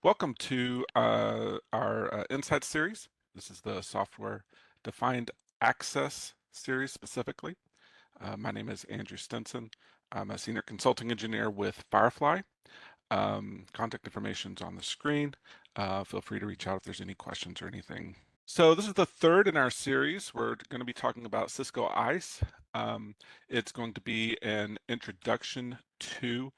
Welcome to our Insight series. This is the software defined access series specifically. My name is Andrew Stinson. I'm a senior consulting engineer with Firefly. Contact information is on the screen. Feel free to reach out if there's any questions or anything. So this is the third in our series. We're going to be talking about Cisco ISE. It's going to be an introduction to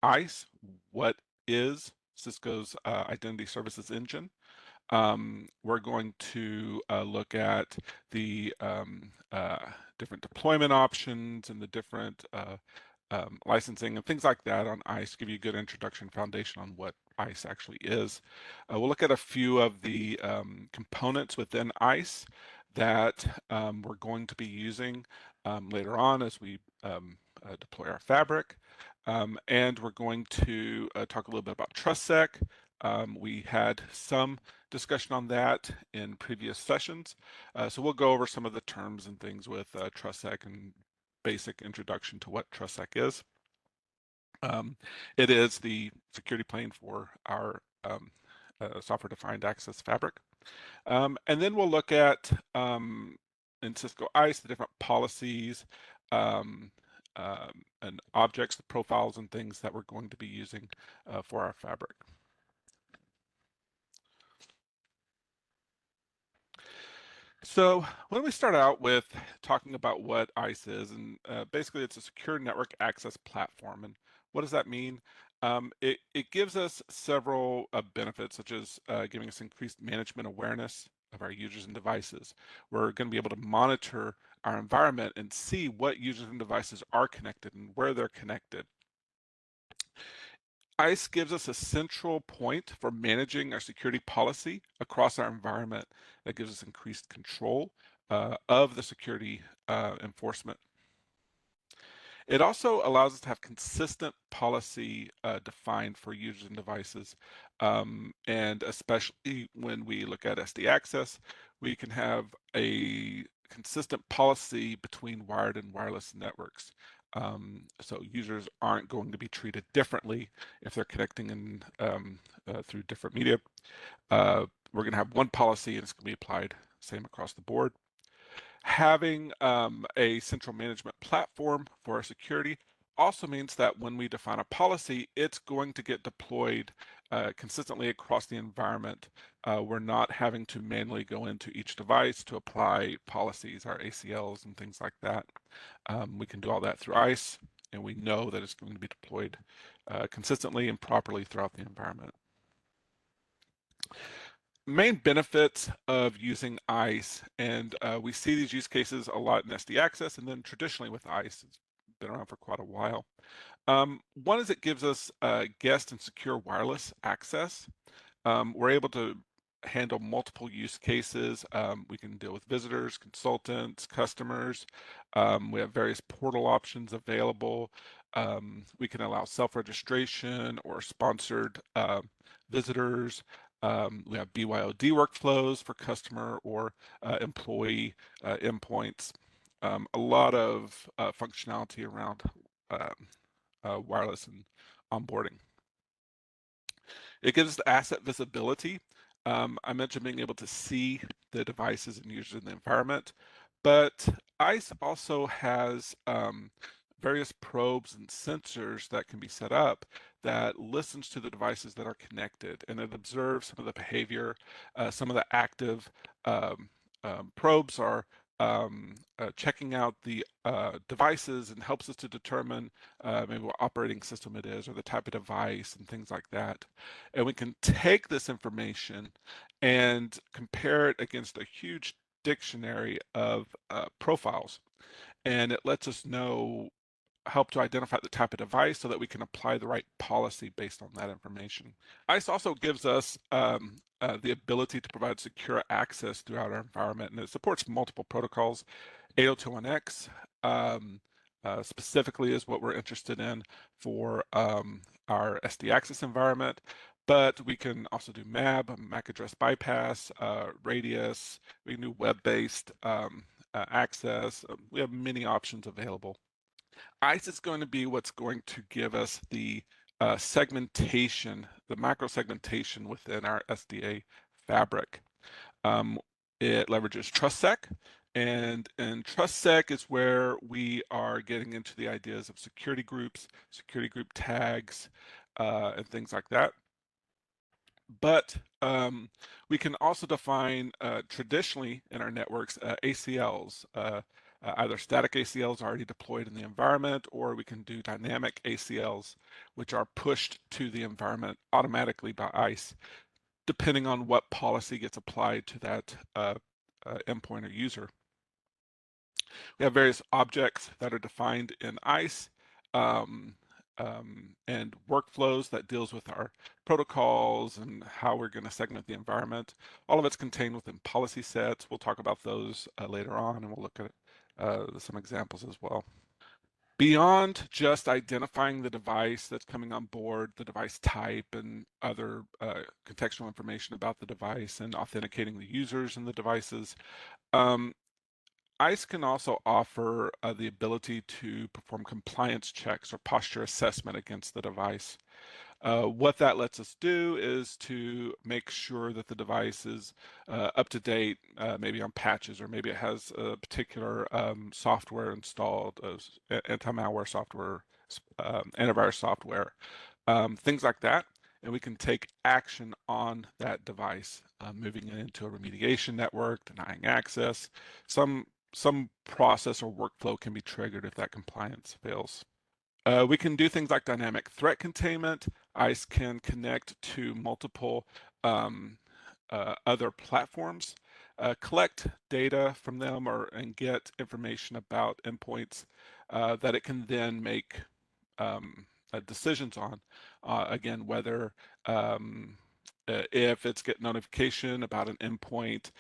ISE. What is Cisco's Identity Services Engine? We're going to look at the different deployment options and the different licensing and things like that on ISE, give you a good introduction foundation on what ISE actually is. We'll look at a few of the components within ISE that we're going to be using later on as we deploy our fabric. And we're going to talk a little bit about TrustSec. We had some discussion on that in previous sessions. So we'll go over some of the terms and things with TrustSec and basic introduction to what TrustSec is. It is the security plane for our software-defined access fabric. And then we'll look at, in Cisco ISE, the different policies and objects, the profiles and things that we're going to be using for our fabric. So why don't we start out with talking about what ISE is, and basically it's a secure network access platform. And what does that mean? It gives us several benefits, such as giving us increased management awareness of our users and devices. We're going to be able to monitor our environment and see what users and devices are connected and where they're connected. ISE gives us a central point for managing our security policy across our environment that gives us increased control of the security enforcement. It also allows us to have consistent policy defined for users and devices. And especially when we look at SD access, we can have a consistent policy between wired and wireless networks. So users aren't going to be treated differently if they're connecting in through different media. We're going to have one policy and it's going to be applied same across the board. Having a central management platform for our security also means that when we define a policy, it's going to get deployed consistently across the environment. We're not having to manually go into each device to apply policies, our ACLs and things like that. We can do all that through ISE, and we know that it's going to be deployed consistently and properly throughout the environment. Main benefits of using ISE, and we see these use cases a lot in SD access, and then traditionally with ISE, it's been around for quite a while. One is it gives us guest and secure wireless access. We're able to handle multiple use cases. We can deal with visitors, consultants, customers. We have various portal options available. We can allow self-registration or sponsored visitors. We have BYOD workflows for customer or employee endpoints. A lot of functionality around wireless and onboarding. It gives us asset visibility. I mentioned being able to see the devices and users in the environment, but ISE also has various probes and sensors that can be set up that listens to the devices that are connected, and it observes some of the behavior. Some of the active probes are checking out the devices and helps us to determine maybe what operating system it is or the type of device and things like that. And we can take this information and compare it against a huge dictionary of profiles, and it lets us know, help to identify the type of device so that we can apply the right policy based on that information. ISE also gives us the ability to provide secure access throughout our environment, and it supports multiple protocols. 802.1x specifically is what we're interested in for our SD access environment, but we can also do MAB, MAC address bypass, radius, we can do web-based access. We have many options available. ISE is going to be what's going to give us the segmentation the microsegmentation within our SDA fabric. It leverages TrustSec, and TrustSec is where we are getting into the ideas of security groups, security group tags, and things like that. But we can also define traditionally in our networks ACLs, either static ACLs already deployed in the environment, or we can do dynamic ACLs, which are pushed to the environment automatically by ISE, depending on what policy gets applied to that endpoint or user. We have various objects that are defined in ISE and workflows that deals with our protocols and how we're going to segment the environment. All of it's contained within policy sets. We'll talk about those later on, and we'll look at some examples as well. Beyond just identifying the device that's coming on board, the device type, and other contextual information about the device and authenticating the users and the devices, ISE can also offer the ability to perform compliance checks or posture assessment against the device. What that lets us do is to make sure that the device is up to date, maybe on patches, or maybe it has a particular software installed, anti-malware software, antivirus software, things like that. And we can take action on that device, moving it into a remediation network, denying access. Some process or workflow can be triggered if that compliance fails. We can do things like dynamic threat containment. ISE can connect to multiple other platforms, collect data from them and get information about endpoints that it can then make decisions on. Again, whether if it's getting notification about an endpoint,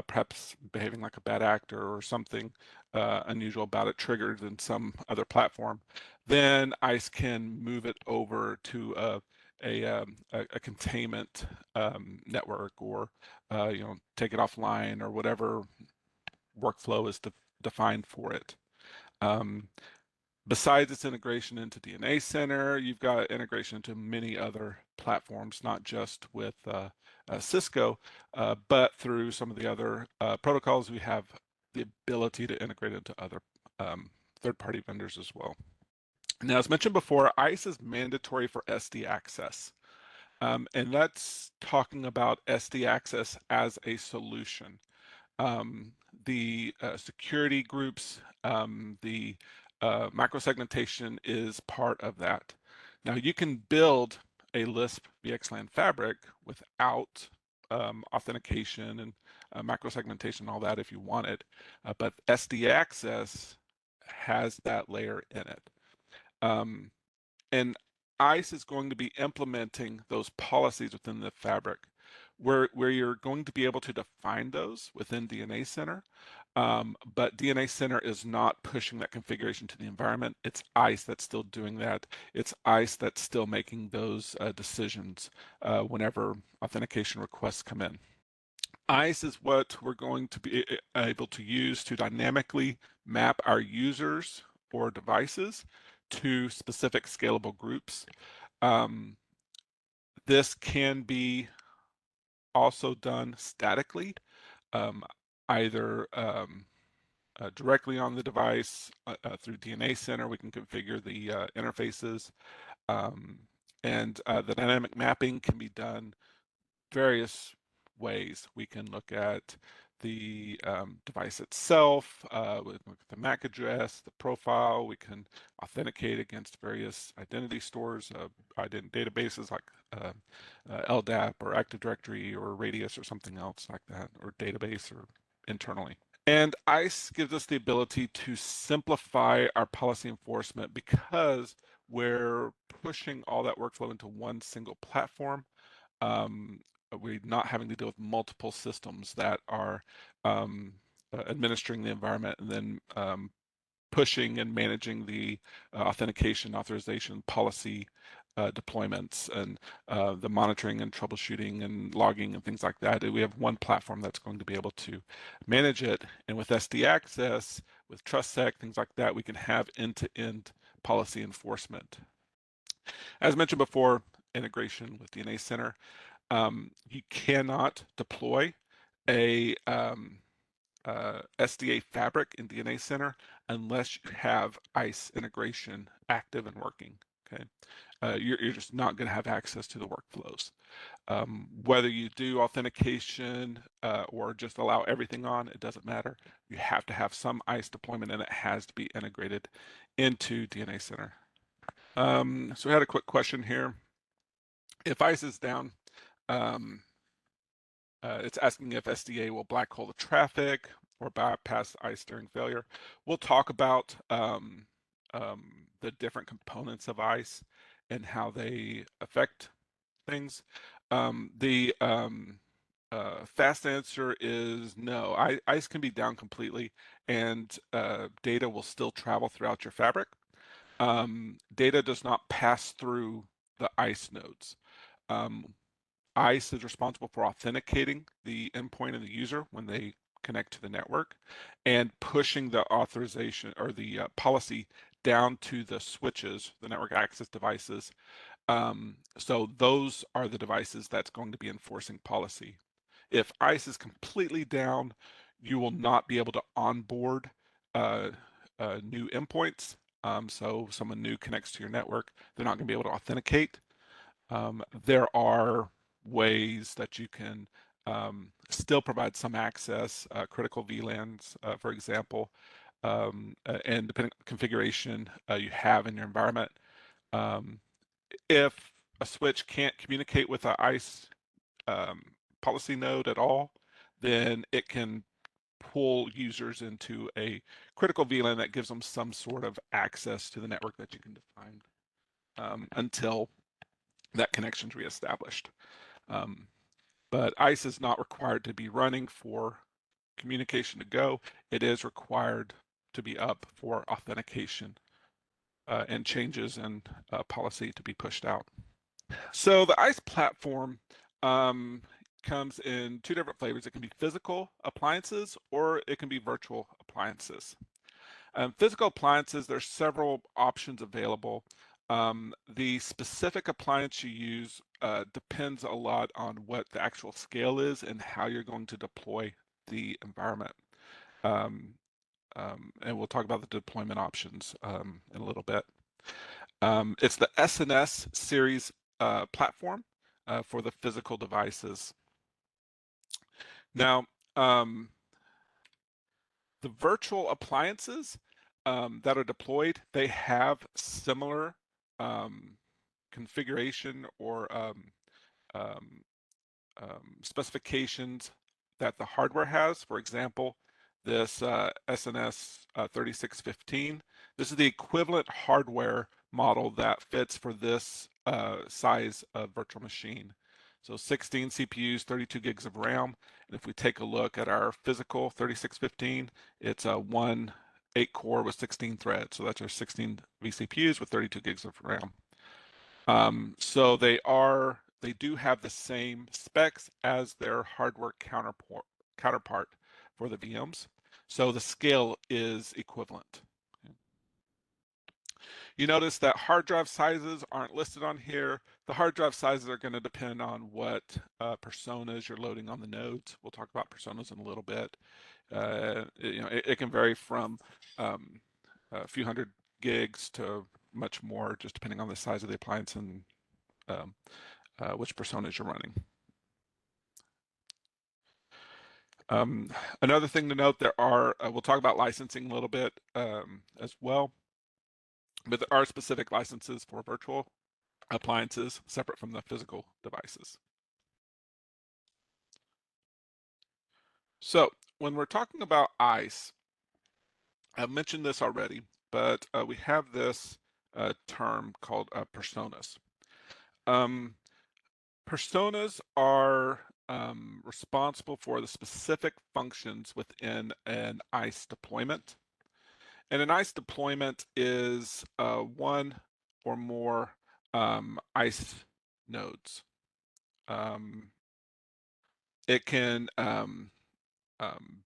perhaps behaving like a bad actor or something unusual about it triggered in some other platform, then ISE can move it over to a containment network, or take it offline, or whatever workflow is defined for it. Besides its integration into DNA Center, you've got integration into many other platforms, not just with Cisco, but through some of the other protocols. We have the ability to integrate into other third-party vendors as well. Now, as mentioned before, ISE is mandatory for SD access. And that's talking about SD access as a solution. The security groups, the microsegmentation is part of that. Now, you can build a Lisp VXLAN fabric without authentication and microsegmentation and all that if you want it, but SD access has that layer in it. And ISE is going to be implementing those policies within the fabric, where you're going to be able to define those within DNA Center, but DNA Center is not pushing that configuration to the environment. It's ISE that's still doing that. It's ISE that's still making those decisions whenever authentication requests come in. ISE is what we're going to be able to use to dynamically map our users or devices to specific scalable groups. This can be also done statically, either directly on the device through DNA Center. We can configure the interfaces, and the dynamic mapping can be done various ways. We can look at the device itself, we look at the MAC address, the profile. We can authenticate against various identity stores, identity databases like LDAP or Active Directory or Radius or something else like that, or database or internally. And ISE gives us the ability to simplify our policy enforcement because we're pushing all that workflow into one single platform. We're not having to deal with multiple systems that are administering the environment and then pushing and managing the authentication, authorization, policy deployments, and the monitoring and troubleshooting and logging and things like that. We have one platform that's going to be able to manage it. And with SD access, with TrustSec, things like that, we can have end-to-end policy enforcement. As mentioned before, integration with DNA Center. You cannot deploy a SDA fabric in DNA Center unless you have ISE integration active and working. Okay, you're just not going to have access to the workflows. Whether you do authentication or just allow everything on, it doesn't matter. You have to have some ISE deployment and it has to be integrated into DNA Center. So we had a quick question here. If ISE is down, it's asking if SDA will black hole the traffic or bypass ISE during failure. We'll talk about the different components of ISE and how they affect things. The fast answer is no. ISE can be down completely and data will still travel throughout your fabric. Data does not pass through the ISE nodes. ISE is responsible for authenticating the endpoint and the user when they connect to the network and pushing the authorization or the policy down to the switches, the network access devices. So those are the devices that's going to be enforcing policy. If ISE is completely down, you will not be able to onboard new endpoints. So someone new connects to your network, they're not going to be able to authenticate. There are ways that you can still provide some access, critical VLANs, for example, and depending on configuration you have in your environment. If a switch can't communicate with an ISE policy node at all, then it can pull users into a critical VLAN that gives them some sort of access to the network that you can define until that connection's reestablished. But ISE is not required to be running for communication to go. It is required to be up for authentication and changes in policy to be pushed out. So the ISE platform comes in two different flavors. It can be physical appliances or it can be virtual appliances. Physical appliances, there's several options available. The specific appliance you use depends a lot on what the actual scale is and how you're going to deploy the environment. And we'll talk about the deployment options in a little bit. It's the SNS series platform for the physical devices. Now, the virtual appliances that are deployed, they have similar configuration or specifications that the hardware has. For example, this SNS 3615. This is the equivalent hardware model that fits for this size of virtual machine. So 16 CPUs, 32 gigs of RAM. And if we take a look at our physical 3615, it's a 8-core with 16 threads. So that's our 16 vCPUs with 32 gigs of RAM. So they do have the same specs as their hardware counterpart for the VMs. So the scale is equivalent. You notice that hard drive sizes aren't listed on here. The hard drive sizes are going to depend on what personas you're loading on the nodes. We'll talk about personas in a little bit. It can vary from a few hundred gigs to much more, just depending on the size of the appliance and which personas you're running. Another thing to note, we'll talk about licensing a little bit as well, but there are specific licenses for virtual appliances separate from the physical devices. So when we're talking about ISE, I've mentioned this already, but we have this term called personas. Personas are responsible for the specific functions within an ISE deployment. And an ISE deployment is one or more ISE nodes. It can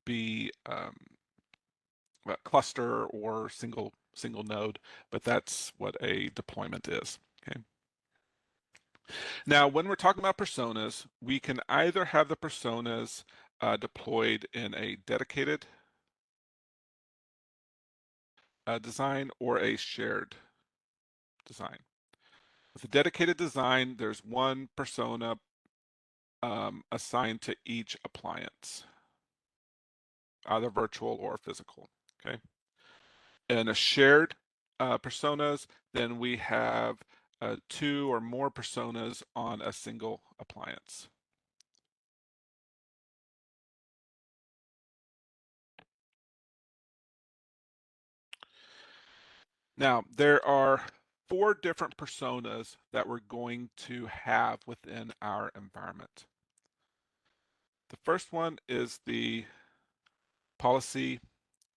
be a cluster or single node, but that's what a deployment is. Okay. Now, when we're talking about personas, we can either have the personas deployed in a dedicated design or a shared design. With a dedicated design, there's one persona assigned to each appliance, either virtual or physical. Okay. In a shared personas, then we have two or more personas on a single appliance. Now, there are four different personas that we're going to have within our environment. The first one is the policy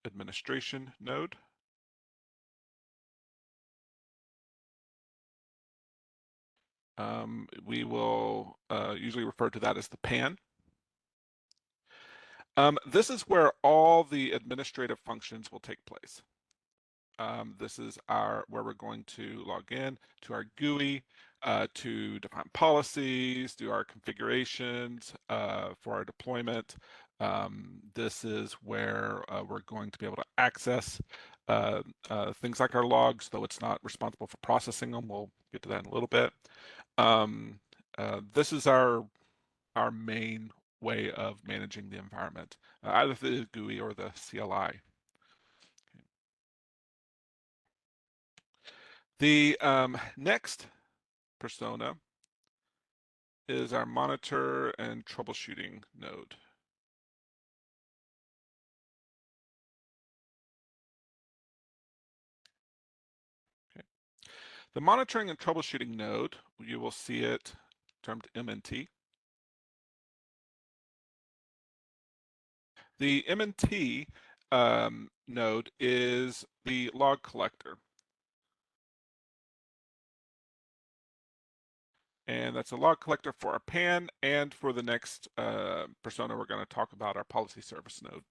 administration node. We will usually refer to that as the PAN. This is where all the administrative functions will take place. This is where we're going to log in to our GUI to define policies, do our configurations for our deployment. This is where we're going to be able to access things like our logs, though it's not responsible for processing them. We'll get to that in a little bit. This is our main way of managing the environment, either the GUI or the CLI. The next persona is our monitor and troubleshooting node. Okay. The monitoring and troubleshooting node, you will see it termed MNT. The MNT node is the log collector. And that's a log collector for our PAN and for the next persona we're going to talk about, our policy service node.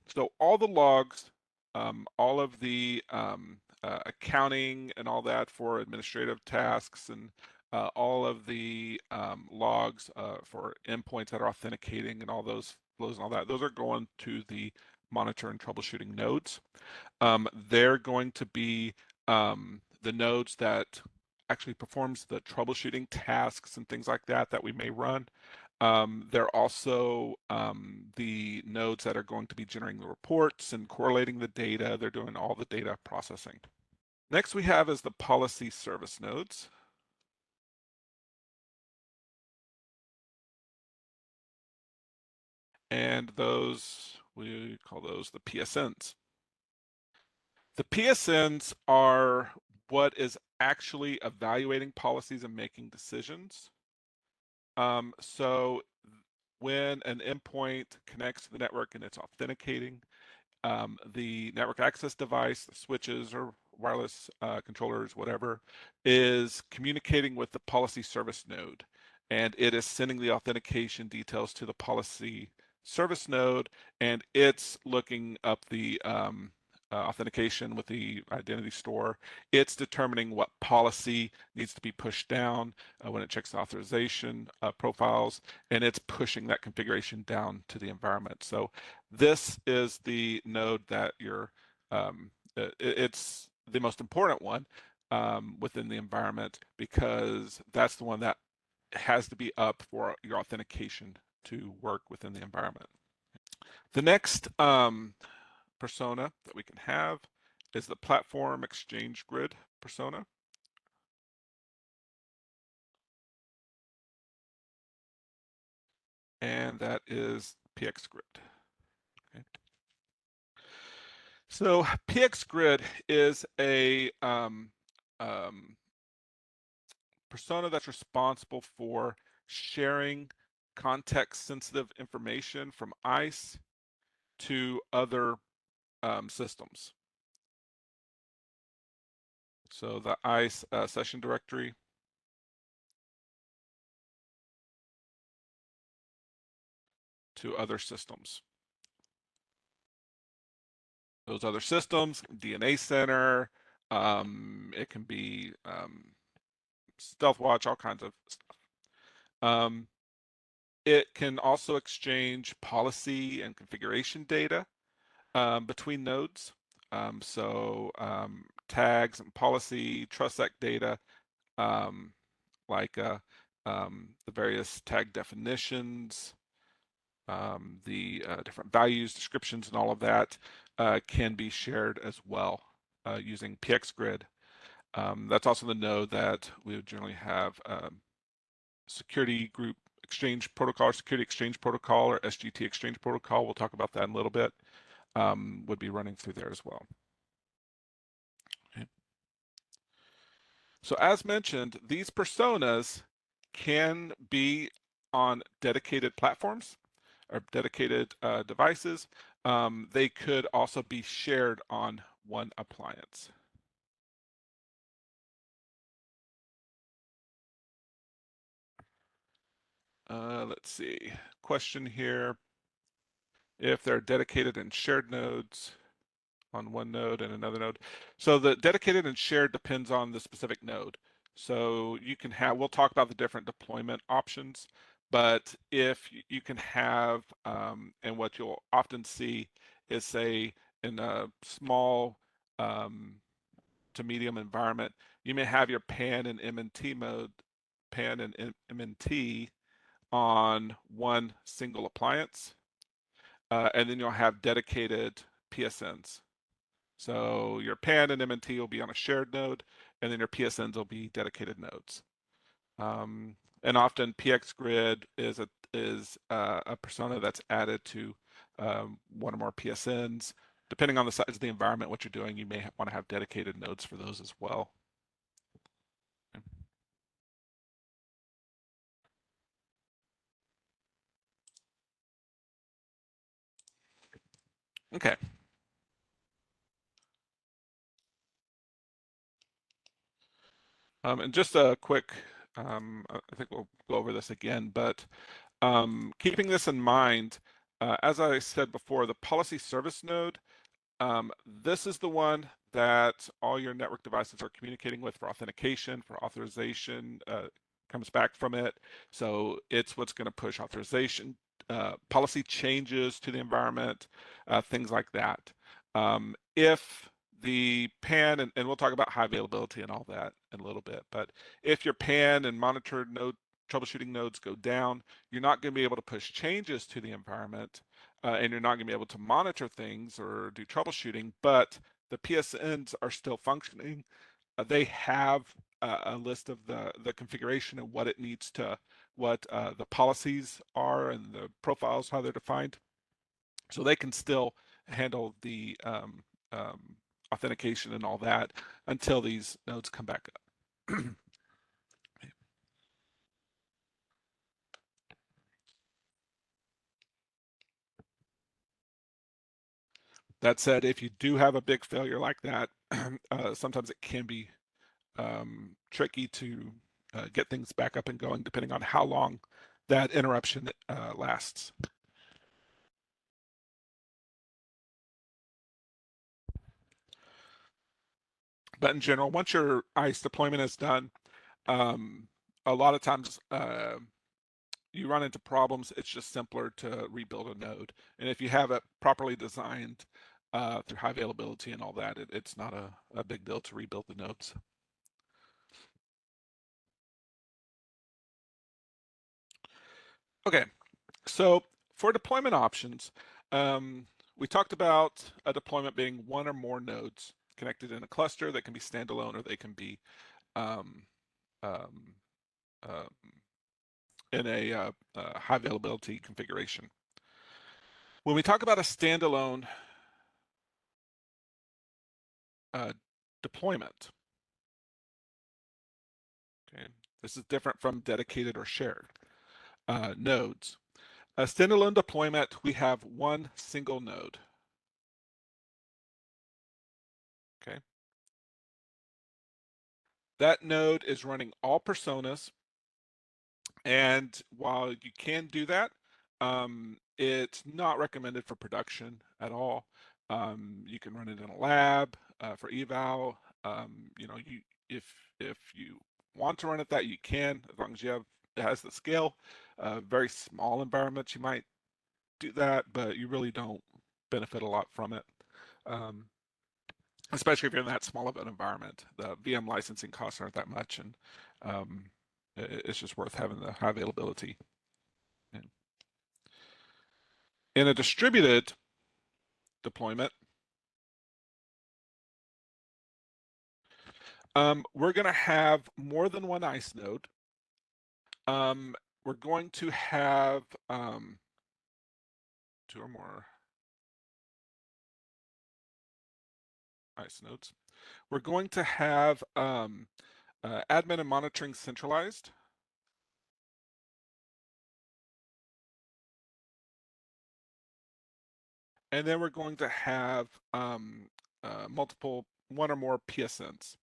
So all the logs, all of the accounting and all that for administrative tasks, and all of the logs for endpoints that are authenticating and all those flows and all that, those are going to the monitor and troubleshooting nodes. They're going to be the nodes that actually performs the troubleshooting tasks and things like that we may run. They're also the nodes that are going to be generating the reports and correlating the data. They're doing all the data processing. Next we have is the policy service nodes. And those, we call those the PSNs. The PSNs are what is actually evaluating policies and making decisions. So when an endpoint connects to the network and it's authenticating, the network access device, the switches or wireless controllers, whatever, is communicating with the policy service node. And it is sending the authentication details to the policy service node, and it's looking up the authentication with the identity store. It's determining what policy needs to be pushed down when it checks the authorization profiles, and it's pushing that configuration down to the environment. So this is the node that it's the most important one within the environment, because that's the one that has to be up for your authentication to work within the environment. The next persona that we can have is the platform exchange grid persona. And that is PX grid. Okay. So PX grid is a persona that's responsible for sharing context sensitive information from ISE to other systems. So the ISE session directory to other systems. Those other systems, DNA Center, it can be stealth watch, all kinds of stuff. It can also exchange policy and configuration data between nodes. Tags and policy, TrustSec data, um, like the various tag definitions, the different values, descriptions, and all of that can be shared as well using pxGrid. That's also the node that we would generally have security group exchange protocol, or security exchange protocol, or SGT exchange protocol. We'll talk about that in a little bit. Would be running through there as well. Okay. So as mentioned, these personas can be on dedicated platforms or dedicated devices. They could also be shared on one appliance. Let's see, question here. If they're dedicated and shared nodes on one node and another node. So the dedicated and shared depends on the specific node. So you can have, we'll talk about the different deployment options, but if you can have, and what you'll often see is, say, in a small to medium environment, you may have your PAN and MNT mode, PAN and MNT on one single appliance, and then you'll have dedicated PSNs. So your PAN and MNT will be on a shared node, and then your PSNs will be dedicated nodes. And often pxGrid is a persona that's added to one or more PSNs. Depending on the size of the environment, what you're doing, you may want to have dedicated nodes for those as well. Okay. And just a quick, I think we'll go over this again, but keeping this in mind, as I said before, the policy service node, this is the one that all your network devices are communicating with for authentication, for authorization, comes back from it. So it's what's going to push authorization, policy changes to the environment, things like that. If the PAN, and we'll talk about high availability and all that in a little bit, but if your PAN and monitored node troubleshooting nodes go down, you're not going to be able to push changes to the environment, and you're not going to be able to monitor things or do troubleshooting, but the PSNs are still functioning. They have a list of the configuration and what it needs to, what the policies are and the profiles, how they're defined. So they can still handle the authentication and all that until these nodes come back up. That said, if you do have a big failure like that, sometimes it can be tricky to get things back up and going depending on how long that interruption lasts. But in general, once your ISE deployment is done, a lot of times you run into problems. It's just simpler to rebuild a node. And if you have it properly designed through high availability and all that, it's not a big deal to rebuild the nodes. Okay, so for deployment options, we talked about a deployment being one or more nodes connected in a cluster that can be standalone or they can be um, um, um, in a high availability configuration. When we talk about a standalone deployment, okay, this is different from dedicated or shared nodes. A standalone deployment, we have one single node. Okay. That node is running all personas, and while you can do that, it's not recommended for production at all. You can run it in a lab for eval. You know, if you want to run at that, you can, as long as it has the scale. Very small environments, you might do that, but you really don't benefit a lot from it. Especially if you're in that small of an environment. The VM licensing costs aren't that much, and it's just worth having the high availability. In a distributed deployment, we're going to have more than one ICE node. We're going to have 2 or more ICE nodes. We're going to have admin and monitoring centralized. And then we're going to have one or more PSNs.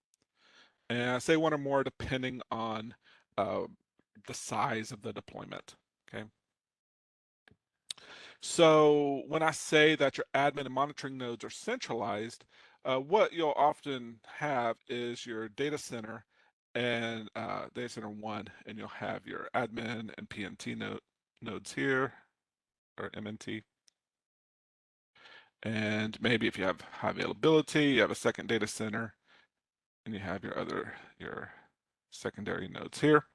And I say one or more depending on the size of the deployment, okay? So when I say that your admin and monitoring nodes are centralized, what you'll often have is your data center and data center 1, and you'll have your admin and PNT nodes here, or MNT. And maybe if you have high availability, you have a second data center, and you have your secondary nodes here.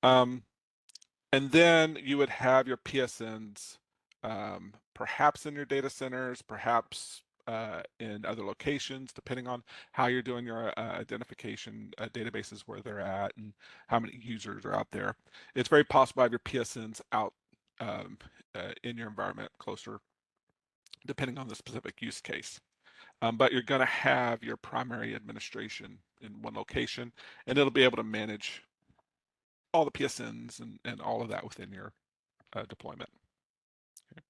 And then you would have your PSNs, perhaps in your data centers, perhaps in other locations, depending on how you're doing your identification databases, where they're at and how many users are out there. It's very possible to have your PSNs out in your environment closer, depending on the specific use case. But you're going to have your primary administration in one location, and it'll be able to manage all the PSNs and all of that within your deployment. Okay.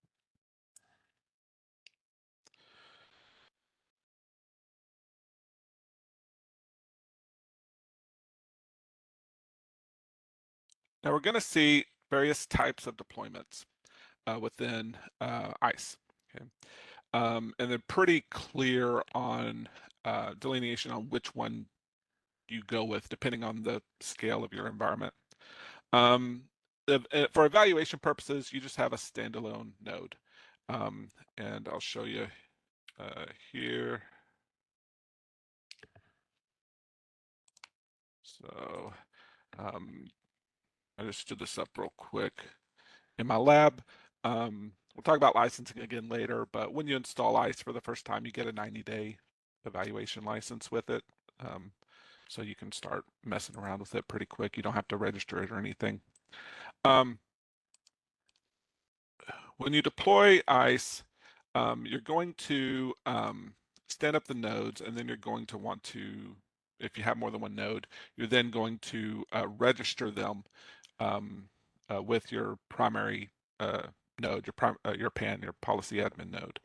Now we're going to see various types of deployments within ISE. Okay. And they're pretty clear on delineation on which one you go with, depending on the scale of your environment. For evaluation purposes, you just have a standalone node. And I'll show you here. So I just stood this up real quick in my lab. We'll talk about licensing again later, but when you install ICE for the first time, you get a 90-day evaluation license with it. So you can start messing around with it pretty quick. You don't have to register it or anything. When you deploy ICE, you're going to stand up the nodes, and then you're going to want to, if you have more than one node, you're then going to register them with your primary node, your PAN, your policy admin node.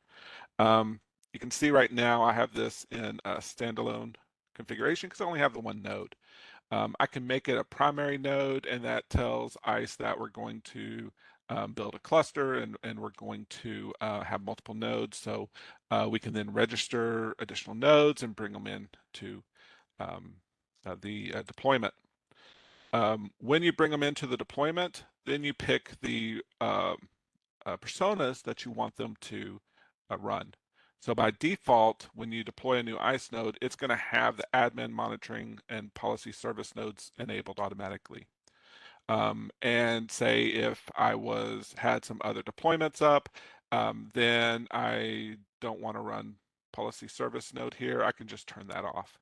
You can see right now I have this in a standalone configuration because I only have the one node. I can make it a primary node, and that tells ICE that we're going to build a cluster, and we're going to have multiple nodes. So we can then register additional nodes and bring them in to the deployment. When you bring them into the deployment, then you pick the personas that you want them to run. So by default, when you deploy a new ICE node, it's going to have the admin, monitoring, and policy service nodes enabled automatically. And say if I had some other deployments up, then I don't want to run policy service node here, I can just turn that off.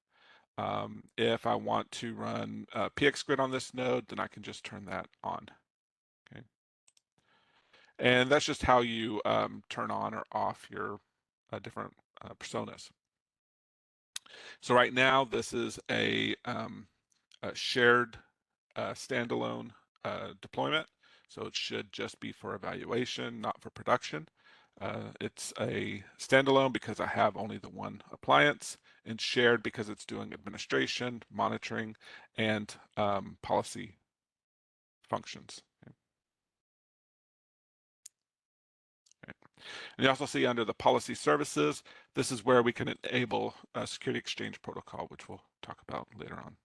If I want to run PXGrid on this node, then I can just turn that on. Okay. And that's just how you turn on or off your different personas. So right now, this is a shared standalone deployment. So it should just be for evaluation, not for production. It's a standalone because I have only the one appliance, and shared because it's doing administration, monitoring, and policy functions. Okay. And you also see under the policy services, this is where we can enable a security exchange protocol, which we'll talk about later on.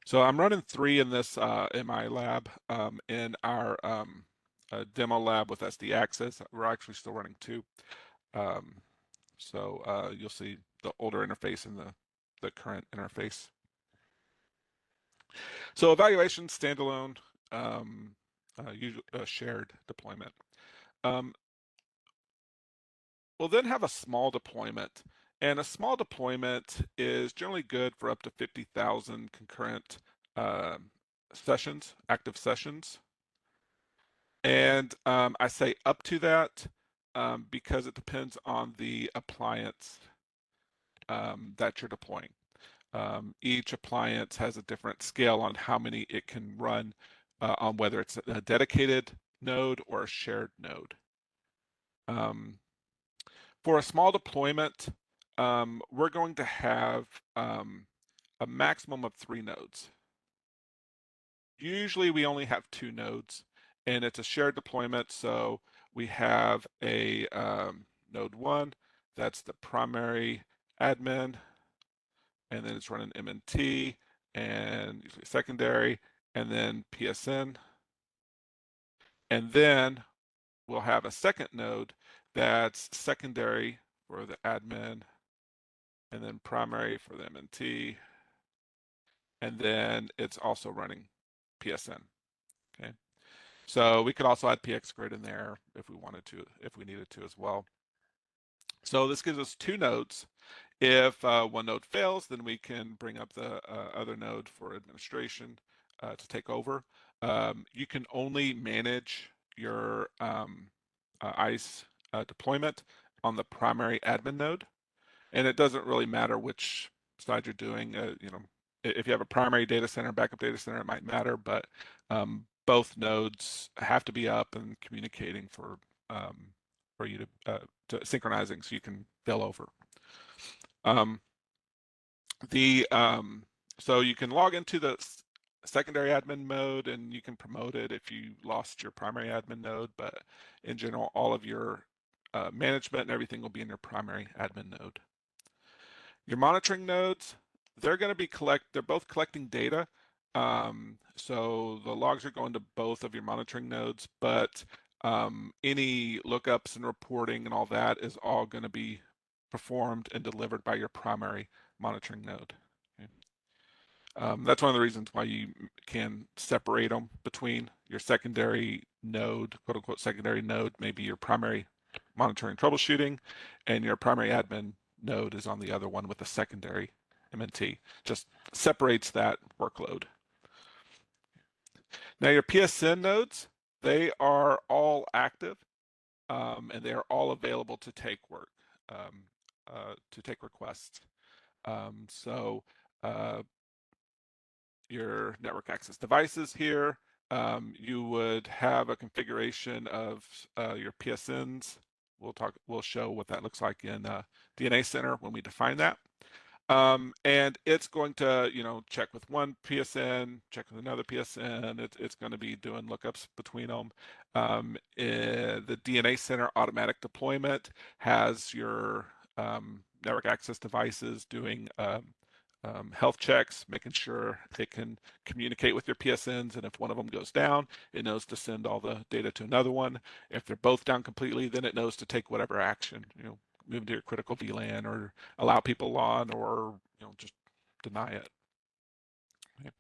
So I'm running 3 in this in my lab. In our demo lab with SD Access, we're actually still running 2. Um, so you'll see the older interface and the current interface. So evaluation standalone, usually shared deployment. We'll then have a small deployment, and a small deployment is generally good for up to 50,000 concurrent sessions, active sessions. And I say up to that because it depends on the appliance that you're deploying. Each appliance has a different scale on how many it can run on whether it's a dedicated node or a shared node. For a small deployment, we're going to have a maximum of 3 nodes. Usually we only have 2 nodes, and it's a shared deployment, so we have a node 1, that's the primary admin, and then it's running MNT, and usually secondary, and then PSN. And then we'll have a second node that's secondary for the admin, and then primary for the MNT, and then it's also running PSN. Okay, so we could also add PX grid in there if we wanted to, if we needed to as well. So this gives us 2 nodes. If one node fails, then we can bring up the other node for administration to take over. You can only manage your ISE deployment on the primary admin node, and it doesn't really matter which side you're doing. If you have a primary data center, backup data center, it might matter, but both nodes have to be up and communicating for you to synchronizing so you can fail over. Um, so you can log into the secondary admin mode and you can promote it if you lost your primary admin node, but in general, all of your management and everything will be in your primary admin node. Your monitoring nodes, they're both collecting data. So the logs are going to both of your monitoring nodes, but any lookups and reporting and all that is all going to be performed and delivered by your primary monitoring node. Okay. That's one of the reasons why you can separate them between your secondary node, quote unquote secondary node, maybe your primary monitoring troubleshooting, and your primary admin node is on the other one with a secondary MNT. Just separates that workload. Now your PSN nodes, they are all active and they are all available to take work, to take requests. So your network access devices here, you would have a configuration of your PSNs. We'll show what that looks like in DNA Center when we define that. And it's going to, check with one PSN, check with another PSN. It's going to be doing lookups between them. The DNA Center automatic deployment has your network access devices doing health checks, making sure they can communicate with your PSNs, and if one of them goes down, it knows to send all the data to another one. If they're both down completely, then it knows to take whatever action, move to your critical VLAN or allow people on, or just deny it. Okay.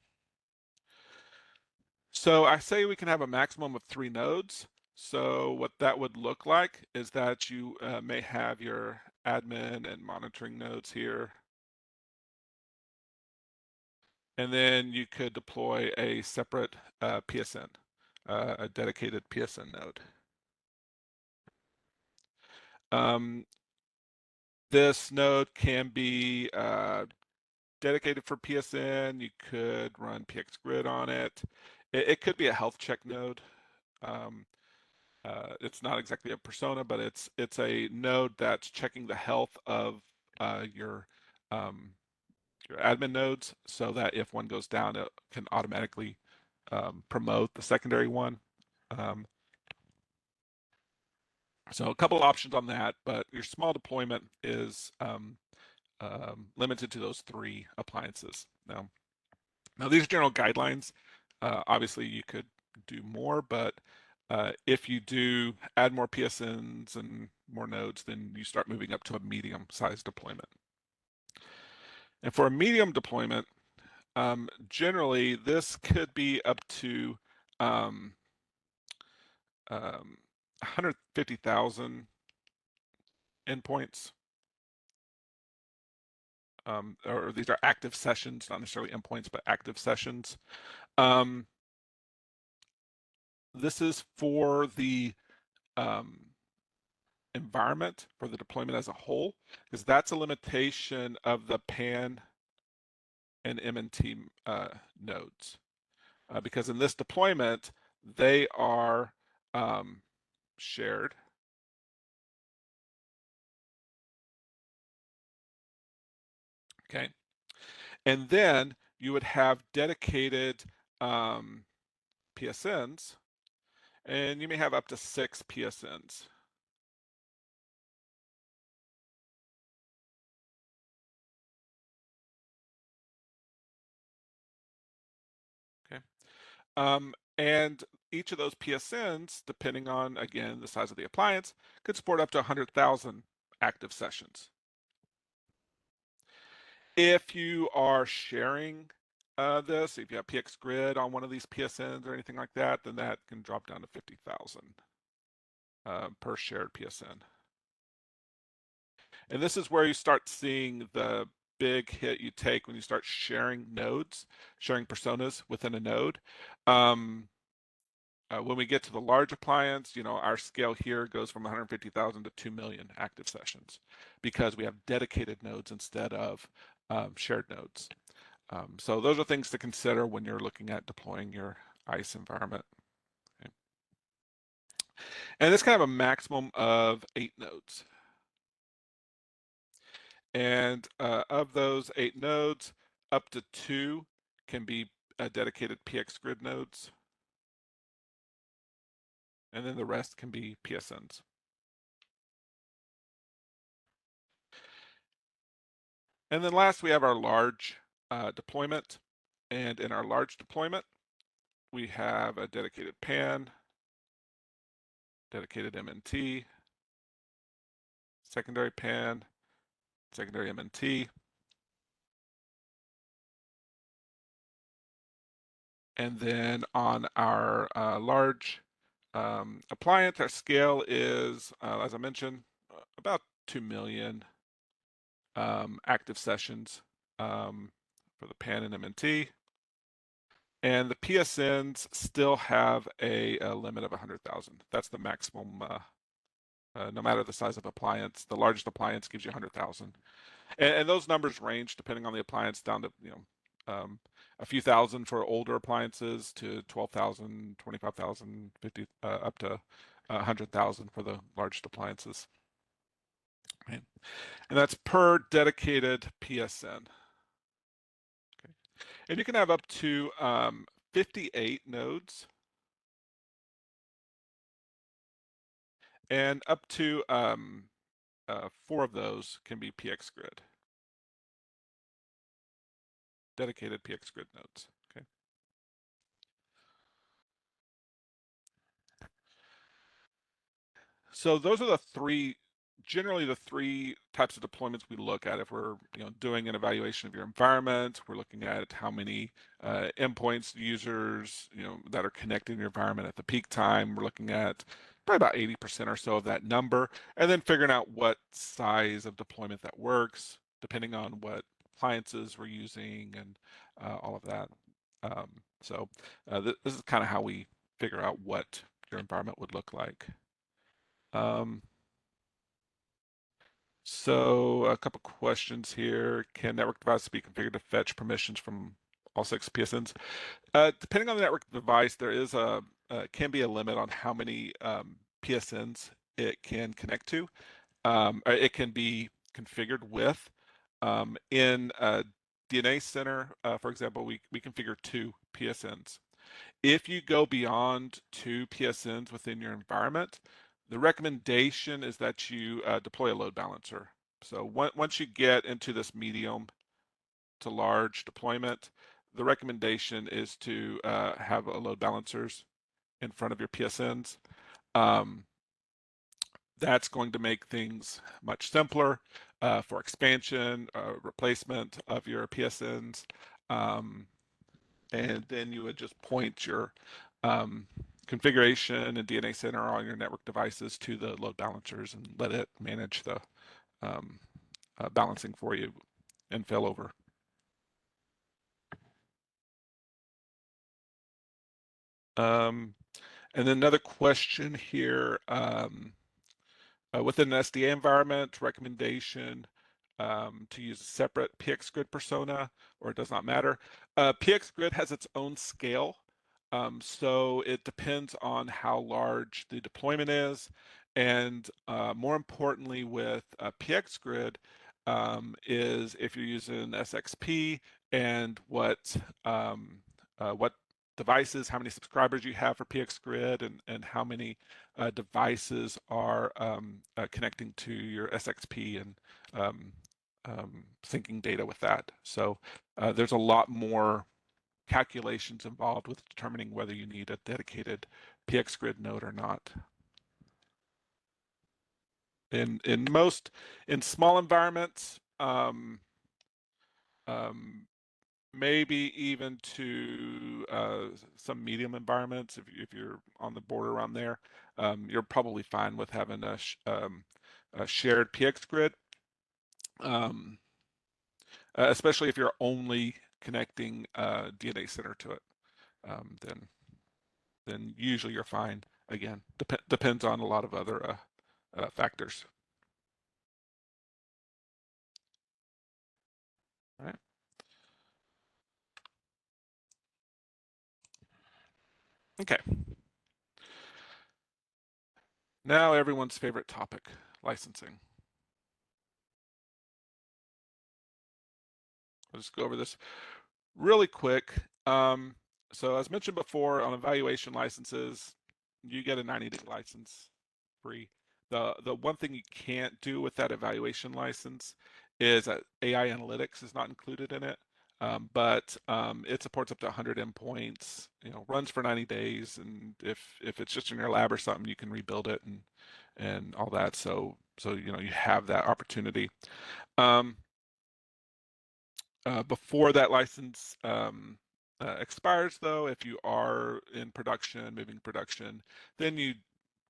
So I say we can have a maximum of 3 nodes. So what that would look like is that you may have your admin and monitoring nodes here. And then you could deploy a separate PSN, a dedicated PSN node. This node can be dedicated for PSN. You could run PX Grid on it. It could be a health check node. It's not exactly a persona, but it's a node that's checking the health of your admin nodes, so that if one goes down, it can automatically promote the secondary one. So a couple of options on that, but your small deployment is limited to those 3 appliances. Now, Now, these are general guidelines. Obviously, you could do more, but if you do add more PSNs and more nodes, then you start moving up to a medium-sized deployment. And for a medium deployment, generally this could be up to 150,000 endpoints. Or these are active sessions, not necessarily endpoints, but active sessions. This is for the environment, for the deployment as a whole, because that's a limitation of the PAN and MNT nodes. Because in this deployment, they are shared. Okay. And then you would have dedicated PSNs, and you may have up to 6 PSNs. Okay. And each of those PSNs, depending on, again, the size of the appliance, could support up to 100,000 active sessions. If you are sharing this, if you have PX Grid on one of these PSNs or anything like that, then that can drop down to 50,000 per shared PSN. And this is where you start seeing the big hit you take when you start sharing nodes, sharing personas within a node. When we get to the large appliance, our scale here goes from 150,000 to 2 million active sessions because we have dedicated nodes instead of shared nodes. So those are things to consider when you're looking at deploying your ISE environment. Okay. And it's kind of a maximum of 8 nodes. And of those 8 nodes, up to 2 can be dedicated PX Grid nodes. And then the rest can be PSNs. And then last, we have our large deployment. And in our large deployment, we have a dedicated PAN, dedicated MNT, secondary PAN, secondary MNT. And then on our large appliance, our scale is, as I mentioned, about 2 million active sessions for the PAN and MNT. And the PSNs still have a limit of 100,000. That's the maximum, no matter the size of appliance. The largest appliance gives you 100,000. And those numbers range depending on the appliance down to, a few thousand for older appliances to 12,000, 25,000, 50, up to 100,000 for the largest appliances. Right. And that's per dedicated PSN. Okay. And you can have up to 58 nodes and up to 4 of those can be PX Grid, dedicated PX Grid nodes. Okay. So those are generally the three types of deployments we look at if we're doing an evaluation of your environment. We're looking at how many endpoints, users that are connected in your environment at the peak time. We're looking at probably about 80% or so of that number, and then figuring out what size of deployment that works, depending on what appliances we're using and all of that. This is kind of how we figure out what your environment would look like. So a couple questions here. Can network devices be configured to fetch permissions from all 6 PSNs? Depending on the network device, there is can be a limit on how many PSNs it can connect to. Or it can be configured with. In a DNA center, for example, we configure 2 PSNs. If you go beyond 2 PSNs within your environment, the recommendation is that you deploy a load balancer. So once you get into this medium to large deployment, the recommendation is to have a load balancers in front of your PSNs. That's going to make things much simpler for expansion, replacement of your PSNs. And then you would just point your configuration and DNA Center on your network devices to the load balancers and let it manage the balancing for you and failover. And then another question here, within an SDA environment, recommendation to use a separate PX Grid persona, or it does not matter. PX Grid has its own scale, so it depends on how large the deployment is. And more importantly with PX Grid is if you're using SXP and what devices, how many subscribers you have for PX Grid, and how many devices are connecting to your SXP and syncing data with that. So there's a lot more calculations involved with determining whether you need a dedicated PX Grid node or not. In small environments, maybe even to some medium environments, if you're on the border around there, you're probably fine with having a shared PX Grid, especially if you're only connecting DNA Center to it. Then usually you're fine. Again, depends on a lot of other factors. All right. Okay. Now everyone's favorite topic, licensing. I'll just go over this really quick. So as mentioned before, on evaluation licenses, you get a 90-day license free. The one thing you can't do with that evaluation license is that AI analytics is not included in it. But it supports up to 100 endpoints, runs for 90 days, and if it's just in your lab or something, you can rebuild it and all that. So you have that opportunity. Before that license expires, though, if you are in production, moving production, then you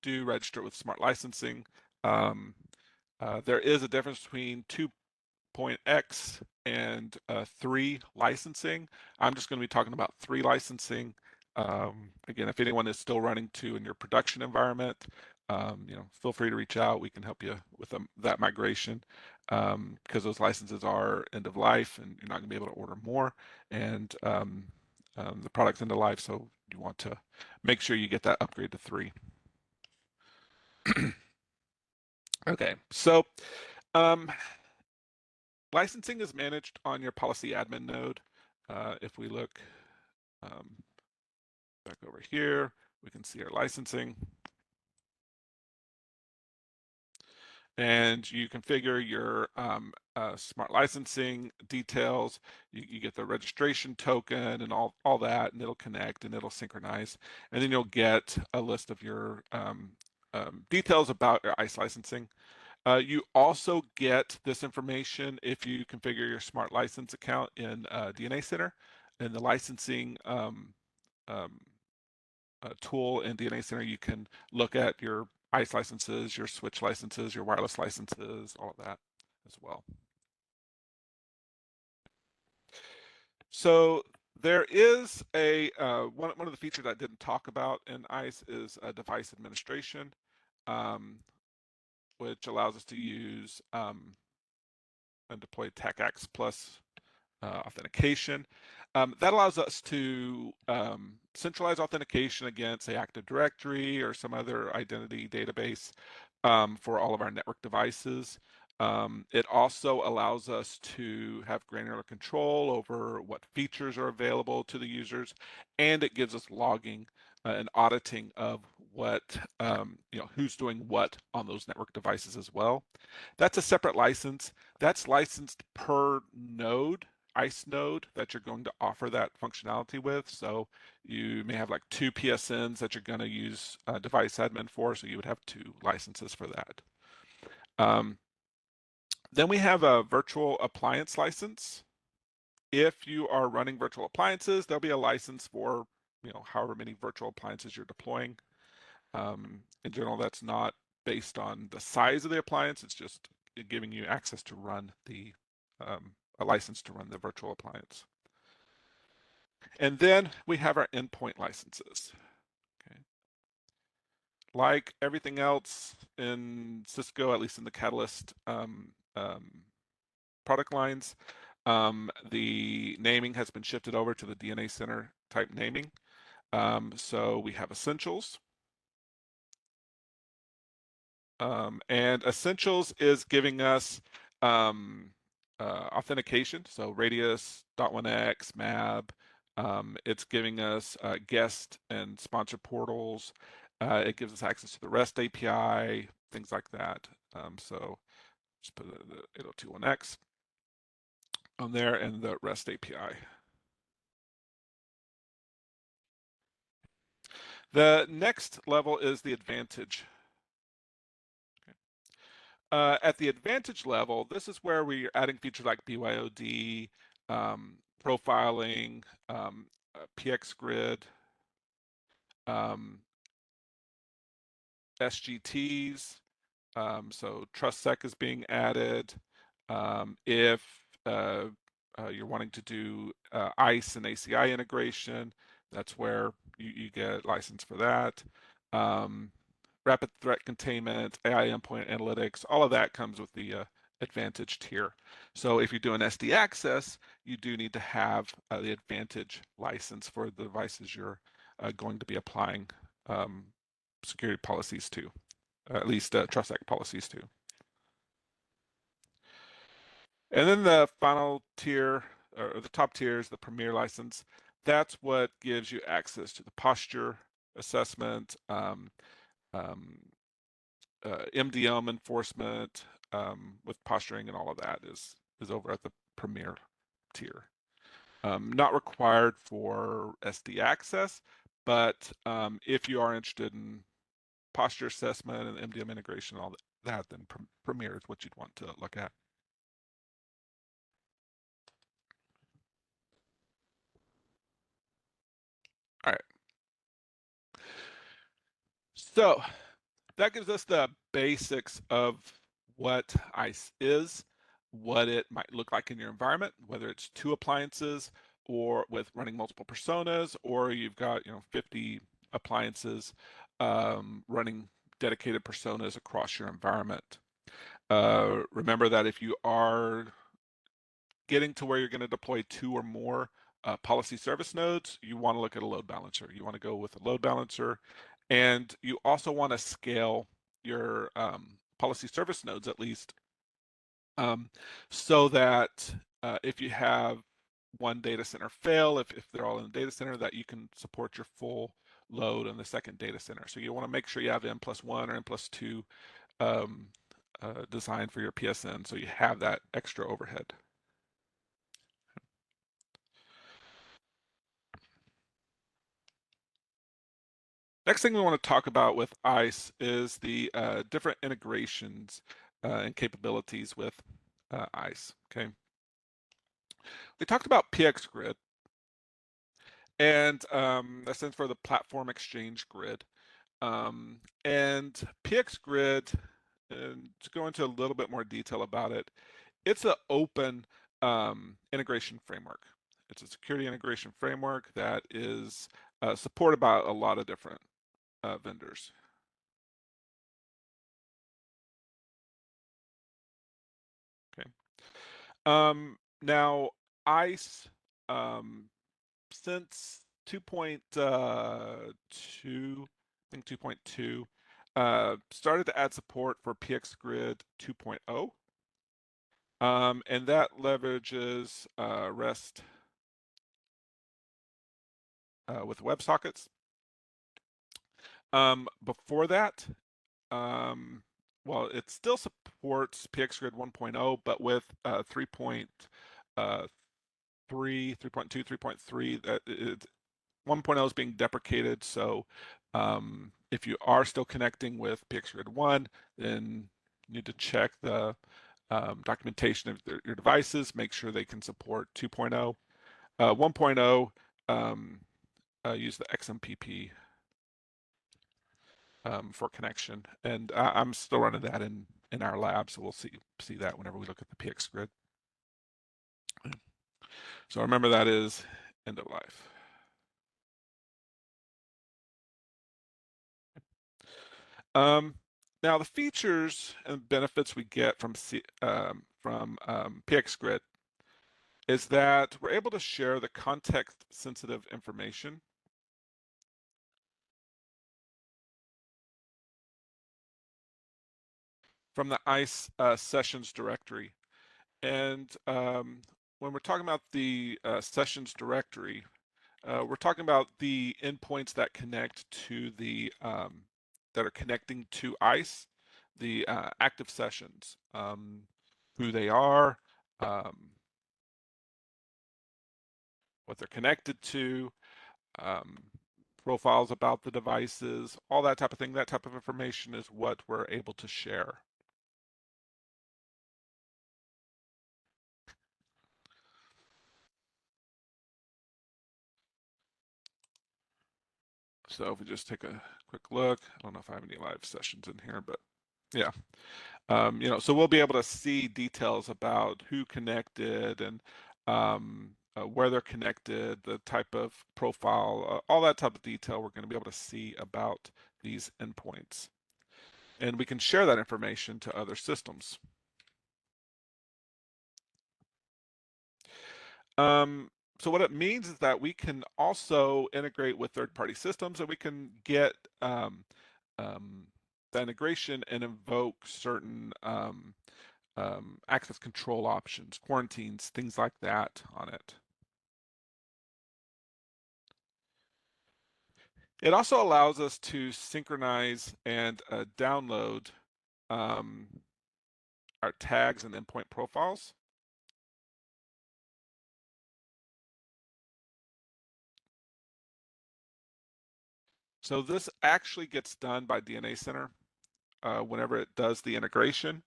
do register with Smart Licensing. There is a difference between 2.x and 3 licensing. I'm just going to be talking about 3 licensing. Again, if anyone is still running 2 in your production environment, feel free to reach out. We can help you with that migration, because those licenses are end of life and you're not going to be able to order more, and the product's end of life, so you want to make sure you get that upgrade to 3. Okay, so licensing is managed on your policy admin node. If we look back over here, we can see our licensing. And you configure your smart licensing details. You get the registration token and all that, and it'll connect and it'll synchronize. And then you'll get a list of your details about your ISE licensing. You also get this information if you configure your smart license account in DNA Center. In the licensing tool in DNA Center, you can look at your ISE licenses, your switch licenses, your wireless licenses, all of that as well. So there is a one of the features I didn't talk about in ISE is device administration, which allows us to use and deploy TACACS plus authentication. That allows us to centralize authentication against, say, Active Directory or some other identity database for all of our network devices. It also allows us to have granular control over what features are available to the users, and it gives us logging and auditing of what, who's doing what on those network devices as well. That's a separate license. That's licensed per node ISE node that you're going to offer that functionality with. So you may have like 2 PSNs that you're going to use device admin for, so you would have 2 licenses for that. Then we have a virtual appliance license. If you are running virtual appliances, there'll be a license for, however many virtual appliances you're deploying. In general, that's not based on the size of the appliance. It's just giving you access to run a license to run the virtual appliance. And then we have our endpoint licenses. Okay. Like everything else in Cisco, at least in the Catalyst product lines, the naming has been shifted over to the DNA Center type naming. So we have Essentials. And Essentials is giving us authentication, so Radius, .1x, MAB. It's giving us guest and sponsor portals. It gives us access to the REST API, things like that. So just put the 8021x on there and the REST API. The next level is the Advantage. At the Advantage level, this is where we're adding features like BYOD, profiling, PX Grid, SGTs. So TrustSec is being added. If you're wanting to do ISE and ACI integration, that's where you get license for that. Rapid threat containment, AI endpoint analytics, all of that comes with the Advantage tier. So if you're doing SD access, you do need to have the Advantage license for the devices you're going to be applying security policies to, at least TrustSec policies to. And then the final tier, or the top tier, is the Premier license. That's what gives you access to the posture assessment, MDM enforcement with posturing and all of that is over at the Premier tier. Not required for SD access, but if you are interested in posture assessment and MDM integration and all that, then Premier is what you'd want to look at. All right. So that gives us the basics of what ISE is, what it might look like in your environment, whether it's 2 appliances or with running multiple personas, or you've got 50 appliances running dedicated personas across your environment. Remember that if you are getting to where you're going to deploy 2 or more policy service nodes, you want to look at a load balancer. You want to go with a load balancer, and you also want to scale your policy service nodes at least, so that if you have one data center fail, if they're all in the data center, that you can support your full load in the second data center. So you want to make sure you have N+1 or N+2 designed for your PSN, so you have that extra overhead. Next thing we want to talk about with ISE is the different integrations and capabilities with ISE. Okay, we talked about PX Grid, and that stands for the Platform Exchange Grid. And PX Grid, and to go into a little bit more detail about it, it's an open integration framework. It's a security integration framework that is supported by a lot of different vendors. Okay. Now, ICE, since 2.2, I think 2.2, started to add support for PX Grid 2.0, and that leverages REST with WebSockets. Before that, well, it still supports PX Grid 1.0, but with 3.3 3, 3.2, 3.3, that 1.0 is being deprecated. So if you are still connecting with PXGrid 1, then you need to check the documentation of your devices, make sure they can support 2.0. 1.0, use the XMPP for connection, and I'm still running that in our lab, so we'll see that whenever we look at the PXGrid. So remember, that is end of life. Now the features and benefits we get from PXGrid is that we're able to share the context-sensitive information from the ISE sessions directory. And when we're talking about the sessions directory, we're talking about the endpoints that connect to the that are connecting to ISE, the active sessions, who they are, what they're connected to, um, profiles about the devices, all that type of thing. That type of information is what we're able to share. So if we just take a quick look, I don't know if I have any live sessions in here, but yeah. So we'll be able to see details about who connected and where they're connected, the type of profile, all that type of detail we're going to be able to see about these endpoints. And we can share that information to other systems. So what it means is that we can also integrate with third-party systems, and we can get the integration and invoke certain access control options, quarantines, things like that on it. It also allows us to synchronize and download our tags and endpoint profiles. So this actually gets done by DNA Center whenever it does the integration.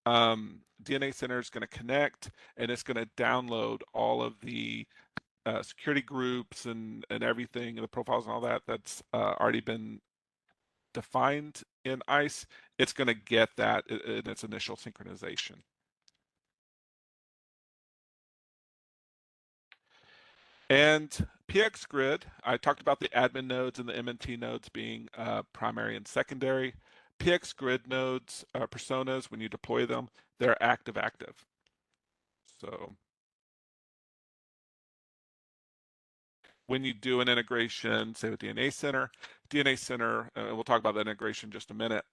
DNA Center is going to connect, and it's going to download all of the security groups and everything, and the profiles and all that that's already been defined in ISE. It's going to get that in its initial synchronization. And PXGrid, I talked about the admin nodes and the MNT nodes being primary and secondary. PXGrid nodes, personas, when you deploy them, they're active. So when you do an integration, say with DNA Center, we'll talk about that integration in just a minute,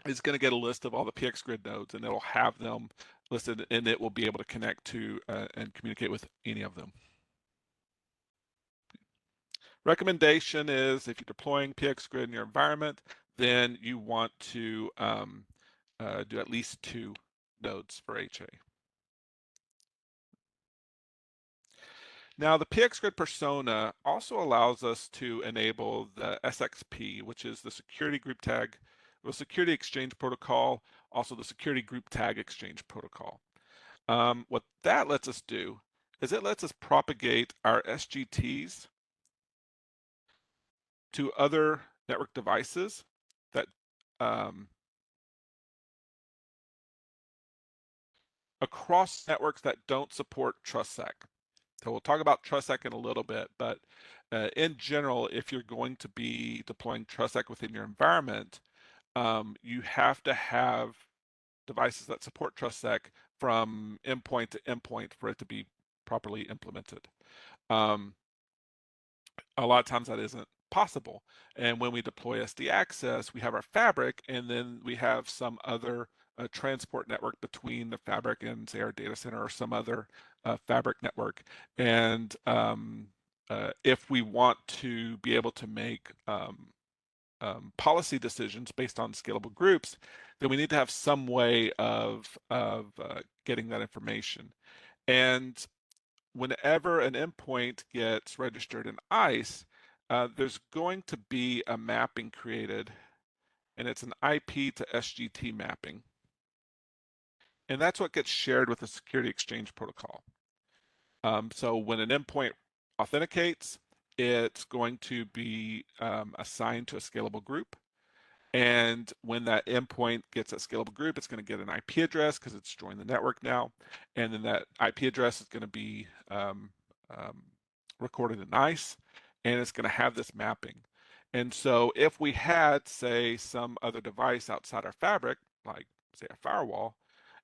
is going to get a list of all the PXGrid nodes, and it'll have them listed, and it will be able to connect to and communicate with any of them. Recommendation is, if you're deploying PXGrid in your environment, then you want to do at least 2 nodes for HA. Now, the PXGrid persona also allows us to enable the SXP, which is the security group tag, the security exchange protocol, also the security group tag exchange protocol. What that lets us do is it lets us propagate our SGTs to other network devices that across networks that don't support TrustSec. So we'll talk about TrustSec in a little bit, but in general, if you're going to be deploying TrustSec within your environment, you have to have devices that support TrustSec from endpoint to endpoint for it to be properly implemented. A lot of times that isn't possible. And when we deploy SD access, we have our fabric, and then we have some other transport network between the fabric and, say, our data center or some other fabric network. And if we want to be able to make policy decisions based on scalable groups, then we need to have some way of getting that information. And whenever an endpoint gets registered in ISE, there's going to be a mapping created, and it's an IP to SGT mapping. And that's what gets shared with the Security Exchange Protocol. So when an endpoint authenticates, it's going to be assigned to a scalable group. And when that endpoint gets a scalable group, it's going to get an IP address because it's joined the network now. And then that IP address is going to be um, recorded in ICE, and it's going to have this mapping. And so if we had, say, some other device outside our fabric, like, say, a firewall,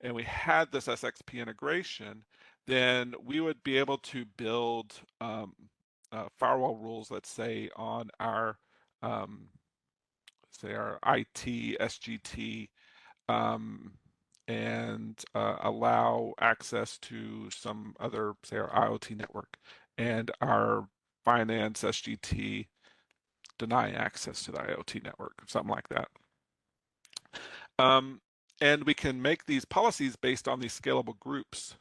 and we had this SXP integration, then we would be able to build firewall rules, let's say, on our IT, SGT, um, and allow access to some other, say, our IoT network, and our finance SGT deny access to the IoT network, something like that. Um, and we can make these policies based on these scalable groups.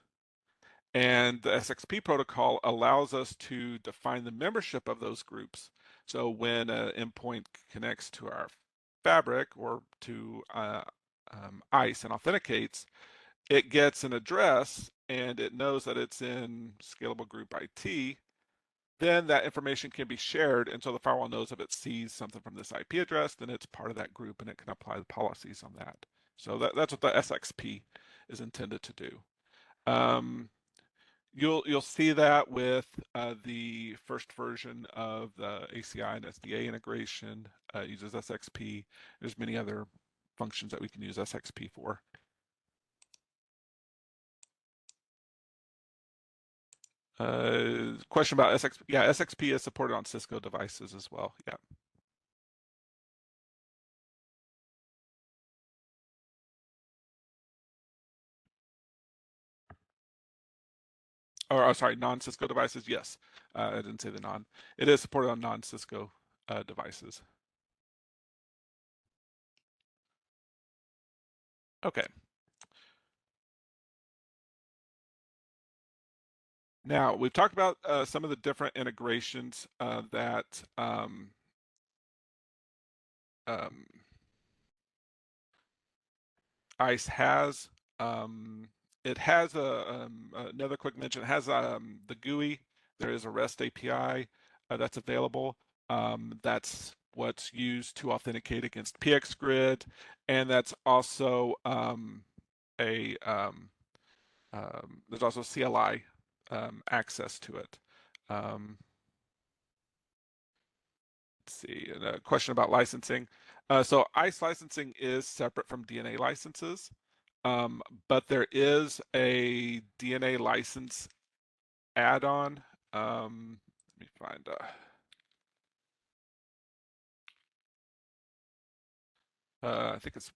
And the SXP protocol allows us to define the membership of those groups. So when an endpoint connects to our fabric or to ICE and authenticates, it gets an address and it knows that it's in scalable group IT. Then that information can be shared, and so the firewall knows if it sees something from this IP address, then it's part of that group and it can apply the policies on that. So that's what the SXP is intended to do. You'll see that with the first version of the ACI and SDA integration uses SXP. There's many other functions that we can use SXP for. Question about SXP. Yeah, SXP is supported on Cisco devices as well. Yeah. Or sorry, non-Cisco devices. Yes, I didn't say the non. It is supported on non-Cisco devices. Okay. Now we've talked about some of the different integrations that um, ICE has. It has another quick mention. It has the GUI. There is a REST API that's available. That's what's used to authenticate against PXGrid, and that's also a there's also CLI access to it. Let's see, and a question about licensing. So ICE licensing is separate from DNA licenses, but there is a DNA license add-on. Let me find I think it's